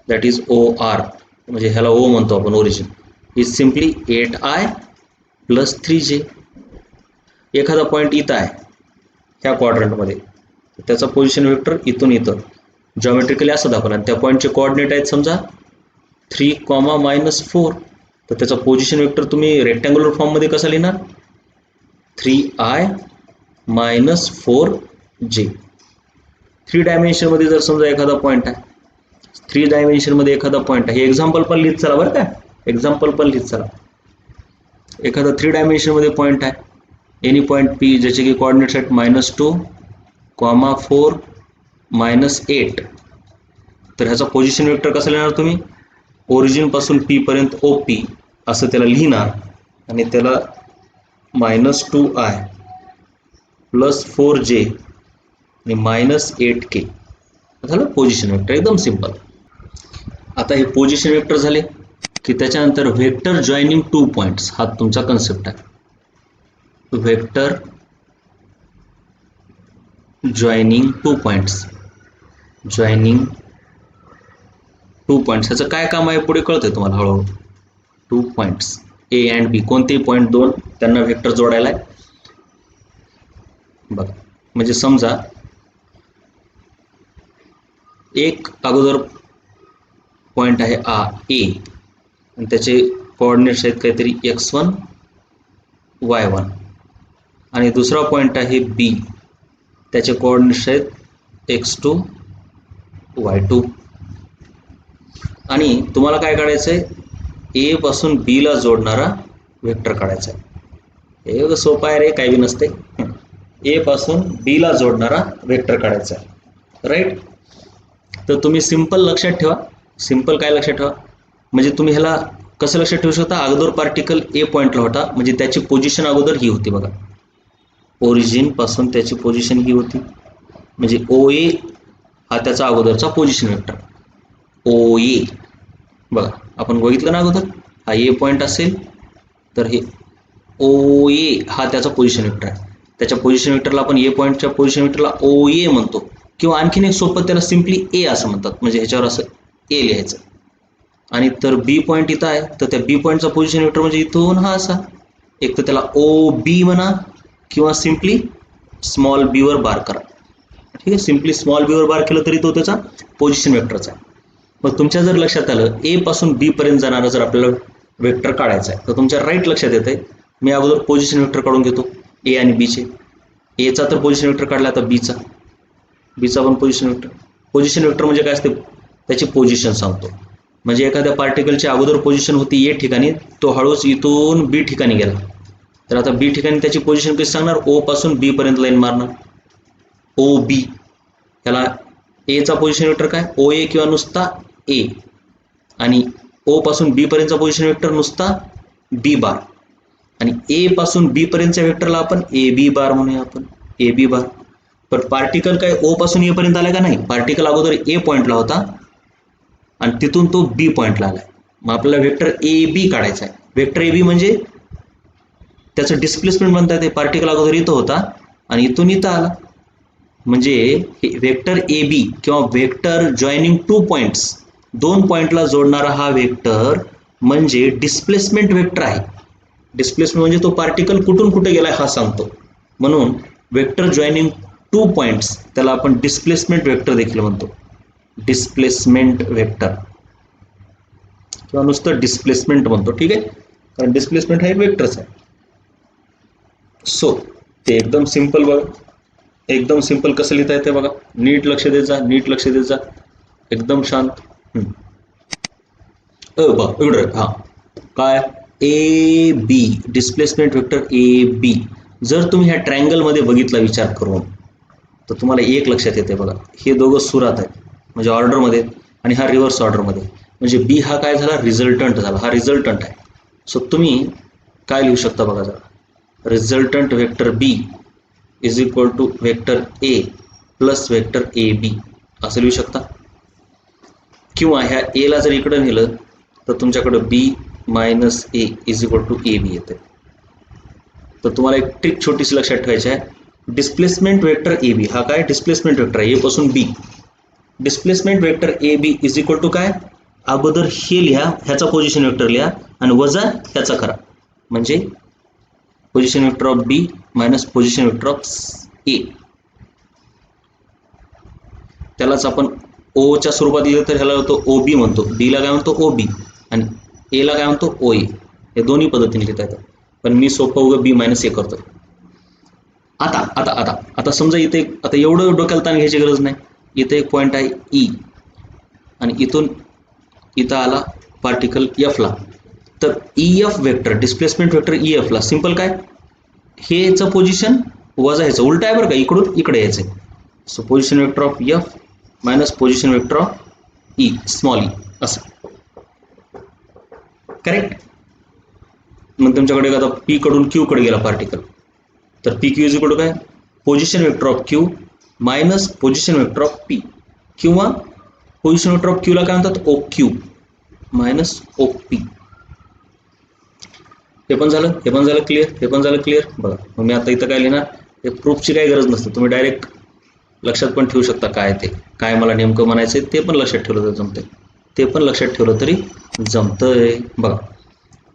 that is O R. म्हणजे ह्याला ओ म्हणतो आपण, origin is simply 8i + 3j. एखादा पॉईंट इथं आहे ह्या क्वाड्रंटमध्ये, त्याचा पोझिशन वेक्टर इथून इथं जॉमेट्रिकली असं दाखवलं. आणि त्या पॉईंटचे कोऑर्डिनेट आहेत समजा 3,-4. तर त्याचा पोझिशन वेक्टर तुम्ही रेक्टँग्युलर फॉर्ममध्ये कसा लिहिणार? 3i - 4j. 3 डायमेन्शनमध्ये जर समजा एखादा पॉईंट आहे, 3 डायमेन्शनमध्ये एखादा पॉईंट आहे, हे एक्झाम्पल पण लिहित चला बरं का, एक्झाम्पल पण लिहित चला. एखादा 3 डायमेन्शनमध्ये पॉईंट आहे, एनी पॉईंट पी ज्याचे की कोऑर्डिनेट्स आहेत -2, -4, -8. तर ह्याचा पोझिशन वेक्टर कसा लिहिणार तुम्ही? ओरिजिन पासून पी पर्यंत ओ पी असं त्याला लिहिणार आणि त्याला -2i + 4j आणि -8k झालं पोझिशन वेक्टर. एकदम सिंपल. आता हे पोझिशन वेक्टर झाले की त्याच्यानंतर वेक्टर जॉईनिंग 2 पॉईंट्स हा तुमचा कन्सेप्ट आहे. वेक्टर जॉईनिंग 2 पॉईंट्स, ह्याचं काय काम आहे पुढे कळतंय तुम्हाला हळूहळू. 2 पॉईंट्स ए अँड बी, कोणतेही पॉईंट 2 त्यांना वेक्टर जोडायला आहे बघा. म्हणजे समजा एक अगोदर पॉईंट आहे ए आणि त्याचे कोऑर्डिनेट्स आहेत काहीतरी x1 y1. आणि दुसरा पॉईंट आहे बी, त्याचे कोऑर्डिनेट्स आहेत x2 y2. आणि तुम्हाला काय काढायचं आहे? ए पासून बी ला जोडणारा वेक्टर काढायचा आहे. हे सोपं आहे रे, काही बी नसते. ए पासून बी ला जोडणारा वेक्टर काढायचा आहे, राईट. तर तुम्ही सिंपल लक्षात ठेवा. सिंपल काय लक्षात ठेवा म्हणजे तुम्ही ह्याला कसं लक्षात ठेवू शकता? अगोदर पार्टिकल ए पॉईंटला होता म्हणजे त्याची पोझिशन अगोदर ही होती बघा. ओरिजिन पासून त्याची पोझिशन ही होती म्हणजे ओ ए हा त्याचा अगोदरचा पोझिशन वेक्टर. ओ ए बघा आपण बघितलं ना अगोदर, हा ए पॉईंट असेल तर हे ओ ए हा त्याचा पोझिशन वेक्टर आहे. त्याच्या पोझिशन वेक्टरला आपण ए पॉईंटच्या पोझिशन वेक्टरला ओ ए म्हणतो, किंवा आणखीन एक सोपं त्याला सिम्पली ए असं म्हणतात, म्हणजे ह्याच्यावर असं ए लिहायचं. आणि तर बी पॉईंट इथं आहे, तर त्या बी पॉईंटचा पोझिशन वेक्टर म्हणजे इथून हा असा, एक तर त्याला ओ बी म्हणा किंवा सिम्पली स्मॉल बी वर बार करा. ठीक आहे, सिम्पली स्मॉल बी वर बार केलं तरी तो त्याचा पोझिशन वेक्टरचा आहे. मग तुमच्या जर लक्षात आलं ए पासून बी पर्यंत जाणारा जर आपल्याला वेक्टर काढायचा आहे, तर तुमच्या राईट लक्षात येत आहे, मी अगोदर पोझिशन वेक्टर काढून घेतो ए आणि बीचे. एचा तर पोझिशन वेक्टर काढला, आता बीचा पण पोझिशन वेक्टर. पोझिशन वेक्टर म्हणजे काय असते, त्याची पोझिशन सांगतो. म्हणजे एखाद्या पार्टिकलची अगोदर पोझिशन होती ए ठिकाणी, तो हळूच इथून बी ठिकाणी गेला, तर आता बी ठिकाणी त्याची पोझिशन कशी सांगणार, ओ पासून बी पर्यंत लाईन मारणार, ओ बी. त्याला एचा पोझिशन वेक्टर काय, ओ ए किंवा नुसता ए, आणि ओ पासून बी पर्यंतचा पोझिशन वेक्टर नुसता बी बार, आणि ए पासून बी पर्यंतच्या वेक्टरला आपण ए बी बार म्हणूया, आपण ए बी बार. पण पार्टिकल काय ओ पासून ए पर्यंत आला का नाही, पार्टिकल अगोदर ए पॉईंटला होता आणि तिथून तो बी पॉईंटला आलाय. मग आपल्याला वेक्टर ए बी काढायचा आहे. वेक्टर ए बी म्हणजे त्याचं डिस्प्लेसमेंट म्हणतात, ते पार्टिकल अगोदर इथं होता आणि इथून इथं आला, म्हणजे वेक्टर ए बी किंवा वेक्टर जॉईनिंग टू पॉइंट्स, दोन पॉइंटला जोडणारा हा वेक्टर म्हणजे डिस्प्लेसमेंट वेक्टर आहे. डिस्प्लेसमेंट म्हणजे तो पार्टिकल कुठून कुठे गेलाय हा सांगतो. म्हणून वेक्टर जॉईनिंग टू पॉइंट्स त्याला आपण डिस्प्लेसमेंट वेक्टर देखील म्हणतो, डिस्प्लेसमेंट वेक्टर किंवा नुसतं डिस्प्लेसमेंट म्हणतो. ठीक आहे, कारण डिस्प्लेसमेंट हा एक वेक्टरच आहे. सो ते एकदम सिंपल बघा, एकदम सिंपल कसं लिहिता येते बघा, नीट लक्ष देत जा, नीट लक्ष देत जा, एकदम शांत. बघ इकडे, हा काय, A B displacement vector A बी. जर तुम्ही ह्या ट्रायंगल मध्ये बघितला विचार करून, तर तुम्हाला एक लक्षात येते बघा, हे दोघं सुरात आहेत म्हणजे ऑर्डरमध्ये, आणि हा रिव्हर्स ऑर्डरमध्ये, म्हणजे बी हा काय झाला, रिझल्टंट झाला, हा रिझल्टंट आहे. सो तुम्ही काय लिहू शकता बघा जरा, resultant vector B is equal to vector A plus vector A B असं लिहू शकता. किंवा ह्या ए ला जर इकडे नेलं तर तुमच्याकडे B minus A is equal to A B येते. तर तुम्हाला एक ट्रिक छोटीशी लक्षात ठेवायची आहे, डिस्प्लेसमेंट वेक्टर ए बी हा काय, डिस्प्लेसमेंट वेक्टर आहे ए पासून B, displacement vector A B is equal to काय, अगोदर हे लिहा, ह्याचा पोझिशन वेक्टर लिहा आणि वजा ह्याचा करा, म्हणजे position vector of B minus position vector of A. त्यालाच आपण ओ च्या स्वरूपात लिहिलं तर ह्याला होतो ओ बी म्हणतो, बी ला काय म्हणतो ओ बी, आणि ए ला काय म्हणतो ओ ए. हे दोन्ही पद्धतीने लिहिता येतात, पण मी सोपं उगं बी मायनस ए करतो. आता आता आता आता समजा इथे, आता एवढं डोक्याला ताण घ्यायची गरज नाही, इथे एक पॉईंट आहे ई, आणि इथून इथं आला पार्टिकल एफला, तर E F vector displacement vector E एफला सिंपल काय, हेचं पोझिशन वजा ह्याचं उलट आहे बरं का, इकडून इकडे यायचं आहे. So position vector of F minus position vector of E small E असं, करेक्ट. मग तुमच्याकडे आता पी कडून क्यू कडे गेला पार्टिकल, तर P Q is equal to काय, position vector of Q minus position vector of P, किंवा पोझिशन वेक्टर ऑफ क्यूला काय म्हणतात, O Q minus O P. हे पण झालं, हे पण झालं क्लिअर, हे पण झालं क्लिअर. बघा मग मी आता इथं काय लिहिणार, हे प्रूफची काही गरज नसते, तुम्ही डायरेक्ट लक्षात पण ठेवू शकता काय ते, काय मला नेमकं म्हणायचं ते पण लक्षात ठेवलं तर जमतंय, ते पण लक्षात ठेवलं तरी जमतंय. बघा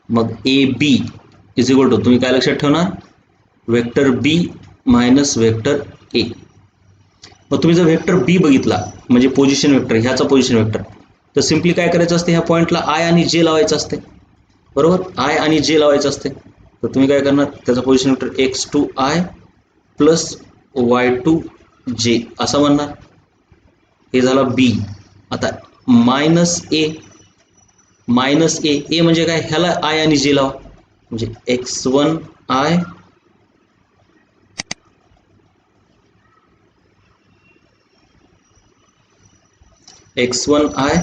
मग A B is equal to, तुम्ही काय लक्षात ठेवणार, vector B minus vector A. मग तुम्ही जर वेक्टर बी बघितला म्हणजे पोझिशन वेक्टर, ह्याचा पोझिशन वेक्टर, तर सिम्पली काय करायचं असते, ह्या पॉईंटला आय आणि जे लावायचं असते, बरोबर, आय आणि जे लावायचं असते. तर तुम्ही काय करणार, त्याचा position vector X two I plus Y two J असा म्हणणार, हे झाला बी. आता मायनस ए, मायनस ए, ए म्हणजे काय, ह्याला आय आणि जे लावा, म्हणजे x one I x one I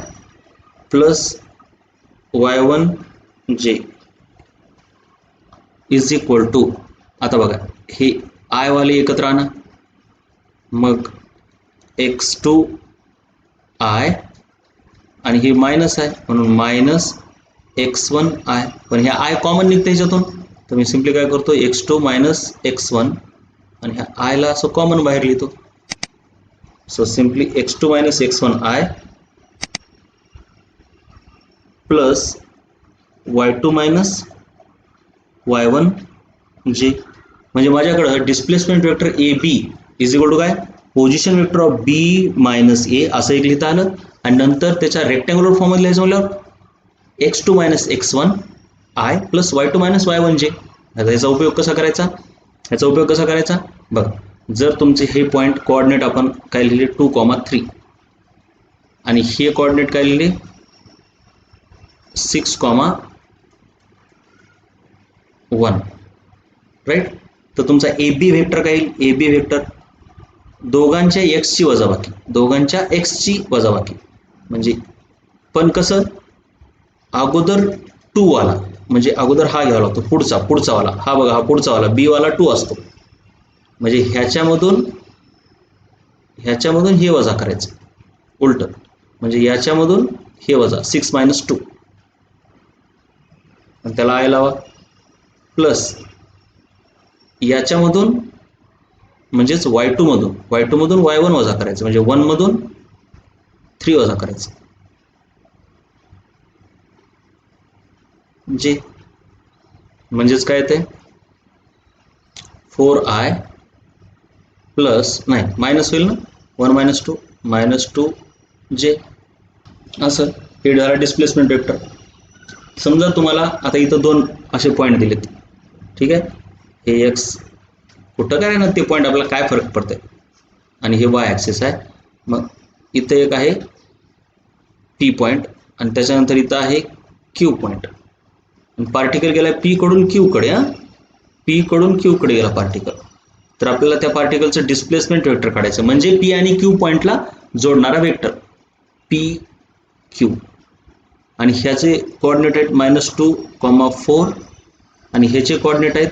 plus Y one जे इज इक्वल टू, आता बघा हे आय वाले एकत्र आणा, मग एक्स टू आय, आणि हे मायनस आहे म्हणून मायनस एक्स वन आय, पण हे आय कॉमन निघते ह्याच्यातून, तर मी सिम्पली काय करतो, x2 मायनस x1 आणि ह्या आयला असं कॉमन बाहेर लिहितो. So simply x2 minus x1 I plus y2 minus y1 जे, म्हणजे माझ्याकडं displacement vector A B is equal to काय, position vector of B minus A असं एक लिहिता आलं. आणि नंतर त्याच्या रेक्टँग्युलर फॉर्ममध्ये लिहायचं म्हणल्यावर x2 minus x1 I plus y2 minus y1 जे. आता याचा उपयोग कसा करायचा, बघ, जर तुमचे हे पॉईंट कोऑर्डिनेट आपण काय लिहिले 2,3 आणि हे कोऑर्डिनेट काय लिहिले 6,1 राईट. तर तुमचा ए बी व्हेक्टर काय येईल, ए बी व्हेक्टर दोघांच्या एक्सची वजाबाकी, म्हणजे पण कसं, अगोदर 2 वाला म्हणजे अगोदर हा घ्यावा लागतो, पुढचा वाला, हा बघा हा पुढचा वाला बी वाला 2 असतो, म्हणजे ह्याच्यामधून हे वजा करायचं उलट, म्हणजे याच्यामधून हे वजा 6 मायनस 2 आणि त्याला आय लावा, प्लस याच्यामधून म्हणजेच y2 मधून y1 वजा करायचं, म्हणजे 1 मधून 3 वजा करायचं जे, म्हणजेच काय ते 4i प्लस, नाही मायनस होईल ना, 1 मायनस 2 जे. असं हे झाला डिस्प्लेसमेंट वेक्टर. समजा तुम्हाला आता इथं 2 असे पॉईंट दिलेत, ठीक आहे, हे एक्स कुठं काय ना ते पॉईंट आपल्याला काय फरक पडतंय, आणि हे वाय ॲक्सिस आहे. मग इथं एक आहे पी पॉईंट आणि त्याच्यानंतर इथं आहे क्यू पॉईंट. पार्टिकल गेला पी कडून क्यू कडे, पी कडून क्यू कडे गेला पार्टिकल. तर आपल्याला त्या पार्टिकलचं डिस्प्लेसमेंट वेक्टर काढायचं, म्हणजे पी आणि क्यू पॉईंटला जोडणारा वेक्टर पी क्यू. आणि ह्याचे कोऑर्डिनेट आहेत -2,4 आणि ह्याचे कोऑर्डिनेट आहेत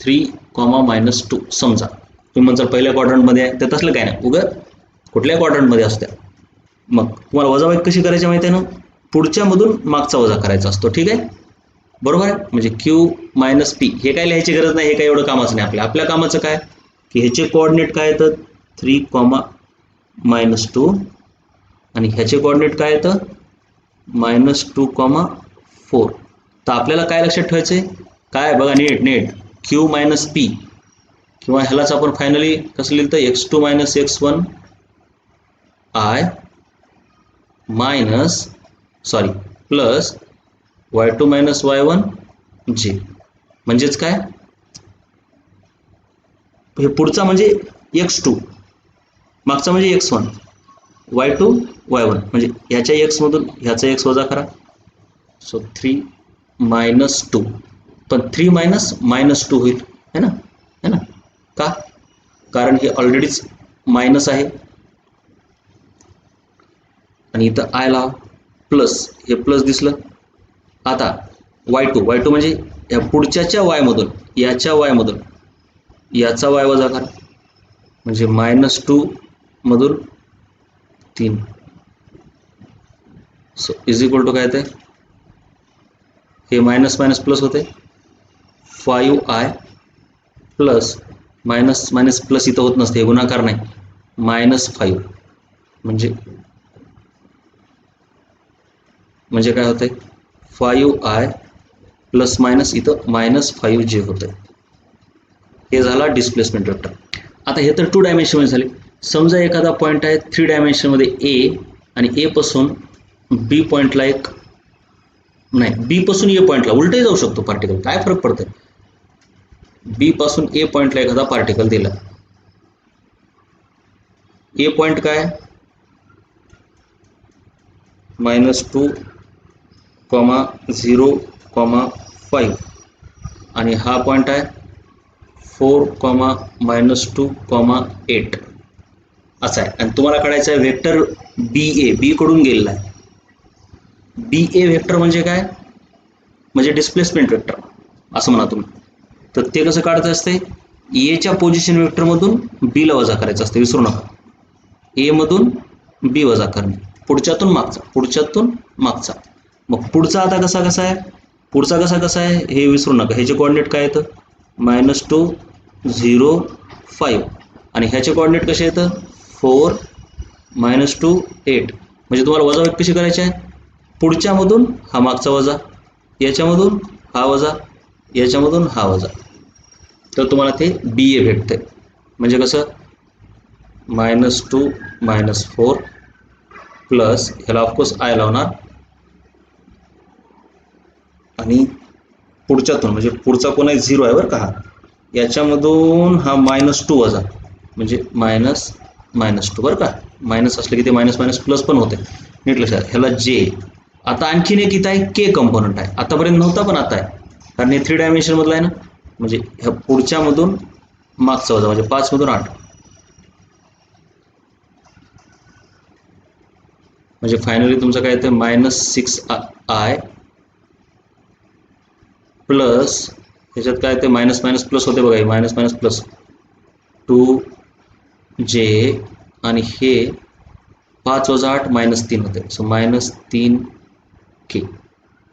3,-2. समजा तुम्ही म्हणता पहिल्या क्वाड्रंटमध्ये आहे, तर तसलं काय नाही, उगं कुठल्या क्वाड्रंटमध्ये असत्या. मग तुम्हाला वजाबाकी कशी करायची माहिती आहे ना, पुढच्या मधून मागचा वजा करायचा असतो, ठीक आहे, बरोबर आहे. म्हणजे क्यू मायनस पी हे काय लिहायची गरज नाही, हे काय एवढं कामाचं नाही आपल्या कामाचं काय की ह्याचे कोऑर्डिनेट काय येतं 3,-2 आणि ह्याचे कोऑर्डिनेट काय येतं -2,4. तर आपल्याला काय लक्षात ठेवायचं आहे, काय बघा नीट क्यू मायनस पी, किंवा ह्यालाच आपण फायनली कसं लिहितं x2 minus x1 I plus y2 minus y1 जे. म्हणजेच काय, हे पुढचा म्हणजे x2, मागचा म्हणजे x1, y2 y1, म्हणजे ह्याच्या x मधून ह्याचा x वजा करा. सो 3-2, पण 3 मायनस 2 होईल, है ना, का, कारण हे ऑलरेडीच मायनस आहे. आणि इथं आय लावा, प्लस हे प्लस दिसलं. आता y2 म्हणजे या पुढच्याच्या y मधून याच्या y मधून याचा y वजा करा, म्हणजे -2 मधून 3. सो इज इक्वल टू काय ते, हे मायनस प्लस होते 5i प्लस मायनस प्लस इथं होत नसते, हे गुणाकार नाही, -5 म्हणजे काय होतंय 5i प्लस मायनस इथं -5 जे होतंय. हे झाला डिस्प्लेसमेंट वेक्टर. आता हे तर 2 डायमेन्शनमध्ये झाले. समजा एखादा पॉईंट आहे 3 डायमेन्शनमध्ये ए, आणि ए पासून बी पॉईंटला बी पासून ए पॉईंटला उलटही जाऊ शकतो पार्टिकल, काय फरक पडतंय. बी पासून ए पॉईंटला एखादा पार्टिकल दिला, ए पॉईंट काय -2,0,5 आणि हा पॉईंट आहे 4,-2,8 असा आहे. आणि तुम्हाला काढायचं आहे वेक्टर बी कडून गेलेला आहे. बी ए वेक्टर म्हणजे काय, म्हणजे डिस्प्लेसमेंट वेक्टर असं म्हणा तुम्ही. तर ते कसं काढायचं असते, एच्या पोझिशन वेक्टर मधून बी ला वजा करायचं असते, विसरू नका. ए मधून बी वजा करणे, पुढच्यातून मागचा. मग पुढचा आता कसा आहे, पुढचा कसा आहे हे विसरू नका. ह्याचे कोऑर्डिनेट काय येतं, -2 0 5 आणि ह्याचे कोऑर्डिनेट कसे येतं 4 -2 8. म्हणजे तुम्हाला वजाबाकी कशी करायची आहे, पुढच्यामधून हा मागचा वजा, याच्यामधून हा वजा, याच्यामधून हा वजा, तर तुम्हाला ते BA भेटते. म्हणजे कसं -2 -4 प्लस ह्याला ऑफकोर्स आय लावणार आणि पुढच्यातून म्हणजे पुढचा कोण आहे 0 आहे बरं का, हा याच्यामधून हा -2 वजा म्हणजे -2 बरं का. मायनस असलं की ते मायनस मायनस प्लस पण होते, नीट लक्षात. ह्याला जे. आता आणखीन एक इथं आहे के कंपोनंट आहे, आतापर्यंत नव्हता पण आता आहे, कारण हे 3 डायमेन्शन मधलं आहे ना. म्हणजे ह्या पुढच्यामधून मागचा वजा म्हणजे 5 मधून 8, म्हणजे फायनली तुमचं काय येतं -6i प्लस ह्याच्यात काय ते मायनस मायनस प्लस होते बघा, मायनस मायनस प्लस 2j आणि हे 5 + 8 -3 होते, सो -3k.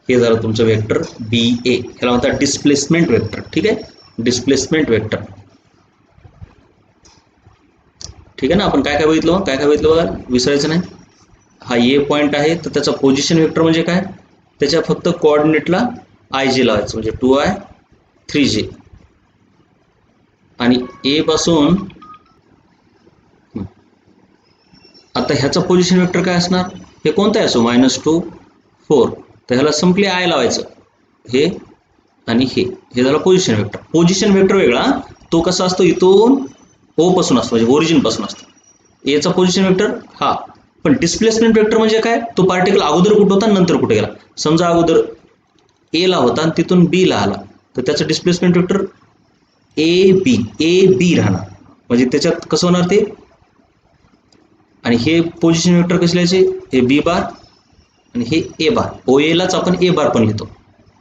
हे झालं तुमचं वेक्टर BA. ह्याला म्हणतात डिस्प्लेसमेंट वेक्टर. ठीक आहे, डिस्प्लेसमेंट वेक्टर. ठीक आहे ना. आपण काय बघितलं बघा, विसरायचं नाही. हा ए पॉईंट आहे तर त्याचा पोझिशन वेक्टर म्हणजे काय, त्याच्या फक्त कोऑर्डिनेटला IJ लावायचं म्हणजे 2i 3j. आणि ए पासून आता ह्याचा पोझिशन वेक्टर काय असणार, हे कोणतं असो -2 4, तर ह्याला सिंपली आय लावायचं, हे आणि हे झालं पोझिशन वेक्टर. पोझिशन वेक्टर वेगळा, तो कसा असतो इथून ओ पासून असतो म्हणजे ओरिजिन पासून असतो. एचा पोझिशन वेक्टर हा. पण डिस्प्लेसमेंट वेक्टर म्हणजे काय, तो पार्टिकल अगोदर कुठं होता नंतर कुठे गेला. समजा अगोदर ए ला होता आणि तिथून बी ला आला, तर त्याचं डिस्प्लेसमेंट वेक्टर ए बी राहणार. म्हणजे त्याच्यात कसं होणार ते, आणि हे पोझिशन वेक्टर कसे लिहायचे, हे बी बार आणि हे ए बार. OA लाच आपण ए बार पण लिहितो.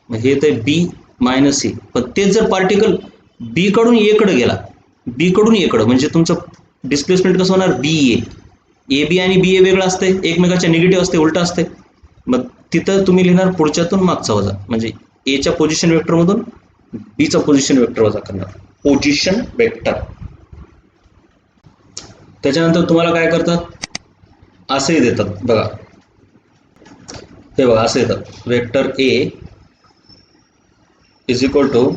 मग हे तर बी मायनस ए, पण तेच जर पार्टिकल बी कडून ए कडे गेला, बी कडून ए कडे, म्हणजे तुमचं डिस्प्लेसमेंट कसं होणार BA. AB आणि BA वेगळं असते, एकमेकाच्या निगेटिव्ह असते, उलटा असते. मग तिथं तुम्ही लिहिणार पुढच्यातून मागचा वजा, म्हणजे एच्या पोझिशन वेक्टरमधून बीचा पोझिशन वेक्टर वजा करणार, पोझिशन वेक्टर. त्याच्यानंतर तुम्हाला काय करतात, असेही देतात बघा, हे बघा असे येतात, vector A is equal to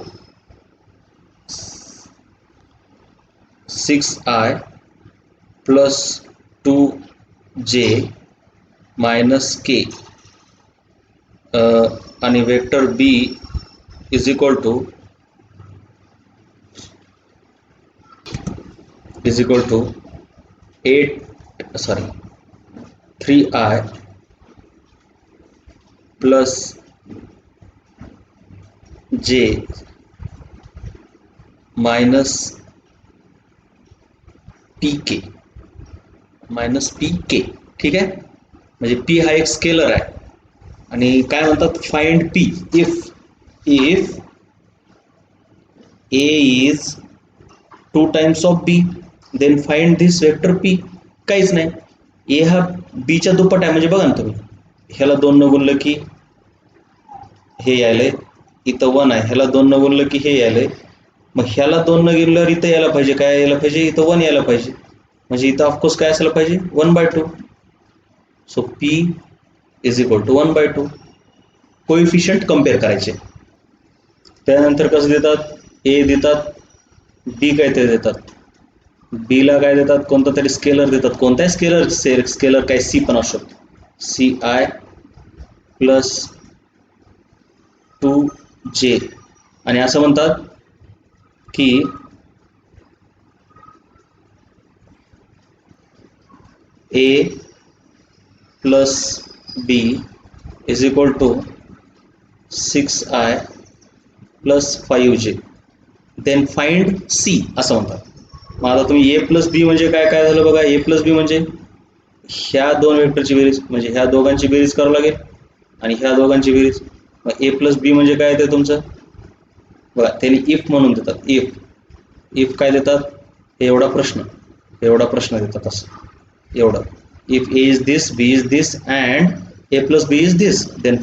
6i plus 2j minus k आणि vector B is equal to 3i plus j minus pk. ठीक आहे, म्हणजे p हा एक स्केलर आहे आणि काय म्हणतात, find p if a is 2 times of b, then find this vector p. काहीच नाही, a हा b च्या दुप्पट आहे. म्हणजे बघा ना तुम्ही, ह्याला 2 न गुणलं की हे यायलंय, इथं 1 आहे, ह्याला 2 न गुणलं की हे यायलंय, मग ह्याला 2 न गेल्यावर इथं यायला पाहिजे, काय यायला पाहिजे, इथं 1 यायला पाहिजे, म्हणजे इथं ऑफकोर्स काय असायला पाहिजे 1/2. So p is equal to 1/2. Coefficient compare करायचे. त्यानंतर कसं देतात, ए देतात, बी काय ते देतात, बी ला काय देतात, कोणता तरी स्केलर देतात. कोणताही स्केलर काय सी पण असू शकतो, CI प्लस 2j आणि असं म्हणतात की A plus B is equal to 6i plus 5j, then find C असं म्हणतात. मग आता तुम्ही A प्लस बी म्हणजे काय झालं बघा, A प्लस बी म्हणजे ह्या दोन वेक्टरची बेरीज, म्हणजे ह्या दोघांची बेरीज करावं लागेल आणि ह्या दोघांची बेरीज. मग A प्लस बी म्हणजे काय ते तुमचं बघा, त्यांनी इफ म्हणून देतात. इफ काय देतात, एवढा प्रश्न देतात, असं एवढं, if A is this, B is this and A plus B is this. Then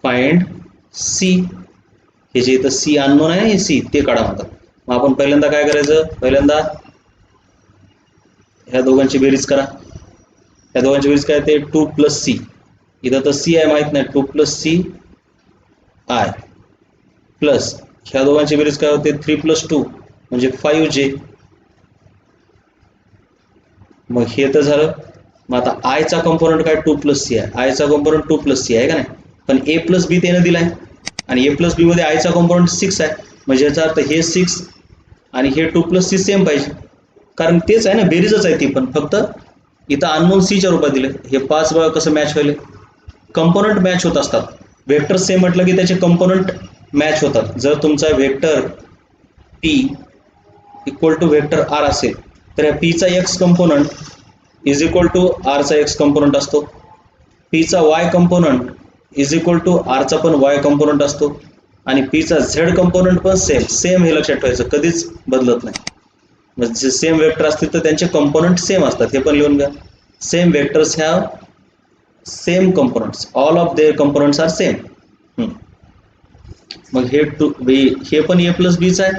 find C. हे जे इथं C अननोन आहे हे C ते काढा म्हणतात. मग आपण पहिल्यांदा काय करायचं, पहिल्यांदा ह्या दोघांची बेरीज करा. ह्या दोघांची बेरीज काय ते 2 प्लस सी. इथं तर C आहे माहित नाही, 2 प्लस सी आय प्लस ह्या दोघांची बेरीज काय होते 3 प्लस 2 म्हणजे 5J. मग हे तर झालं. मग आता आय चा कंपोनंट काय 2 प्लस सी आहे, आय चा कंपोनंट 2 प्लस सी आहे का नाही, पण ए प्लस बी त्यानं दिलाय आणि ए प्लस बी मध्ये आय चा कंपोनंट 6 आहे. म्हणजे याचा अर्थ हे 6 आणि हे 2 प्लस सी सेम पाहिजे, कारण तेच आहे ना, बेरीजच आहे ती, पण फक्त इथं अननोन सीच्या रूपात दिले. हे 5 बघा कसं मॅच व्हायले, कंपोनंट मॅच होत असतात. वेक्टर सेम म्हटलं की त्याचे कंपोनंट मॅच होतात. जर तुमचा vector P equal to vector R असेल तर या पीचा X component is equal to आरचा एक्स कंपोनंट असतो, पीचा Y component is equal to आरचा पण वाय कंपोनंट असतो आणि पीचा झेड कंपोनंट पण सेम हे लक्षात ठेवायचं, कधीच बदलत नाही. म्हणजे सेम वेक्टर असतील तर त्यांचे कंपोनंट सेम असतात, हे पण लिहून घ्या. Same vectors have same components, all of their components are same. मग हे पण ए प्लस बीच आहे,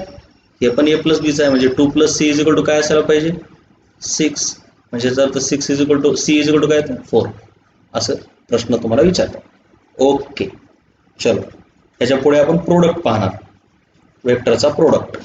हे पण ए प्लस बीच आहे, म्हणजे 2 plus C is equal to काय असायला पाहिजे 6. म्हणजे जर 6 is equal to C is equal to काय 4 असं प्रश्न तुम्हाला विचारतात. ओके चलो, ह्याच्या पुढे आपण प्रोडक्ट पाहणार, वेक्टरचा प्रोडक्ट.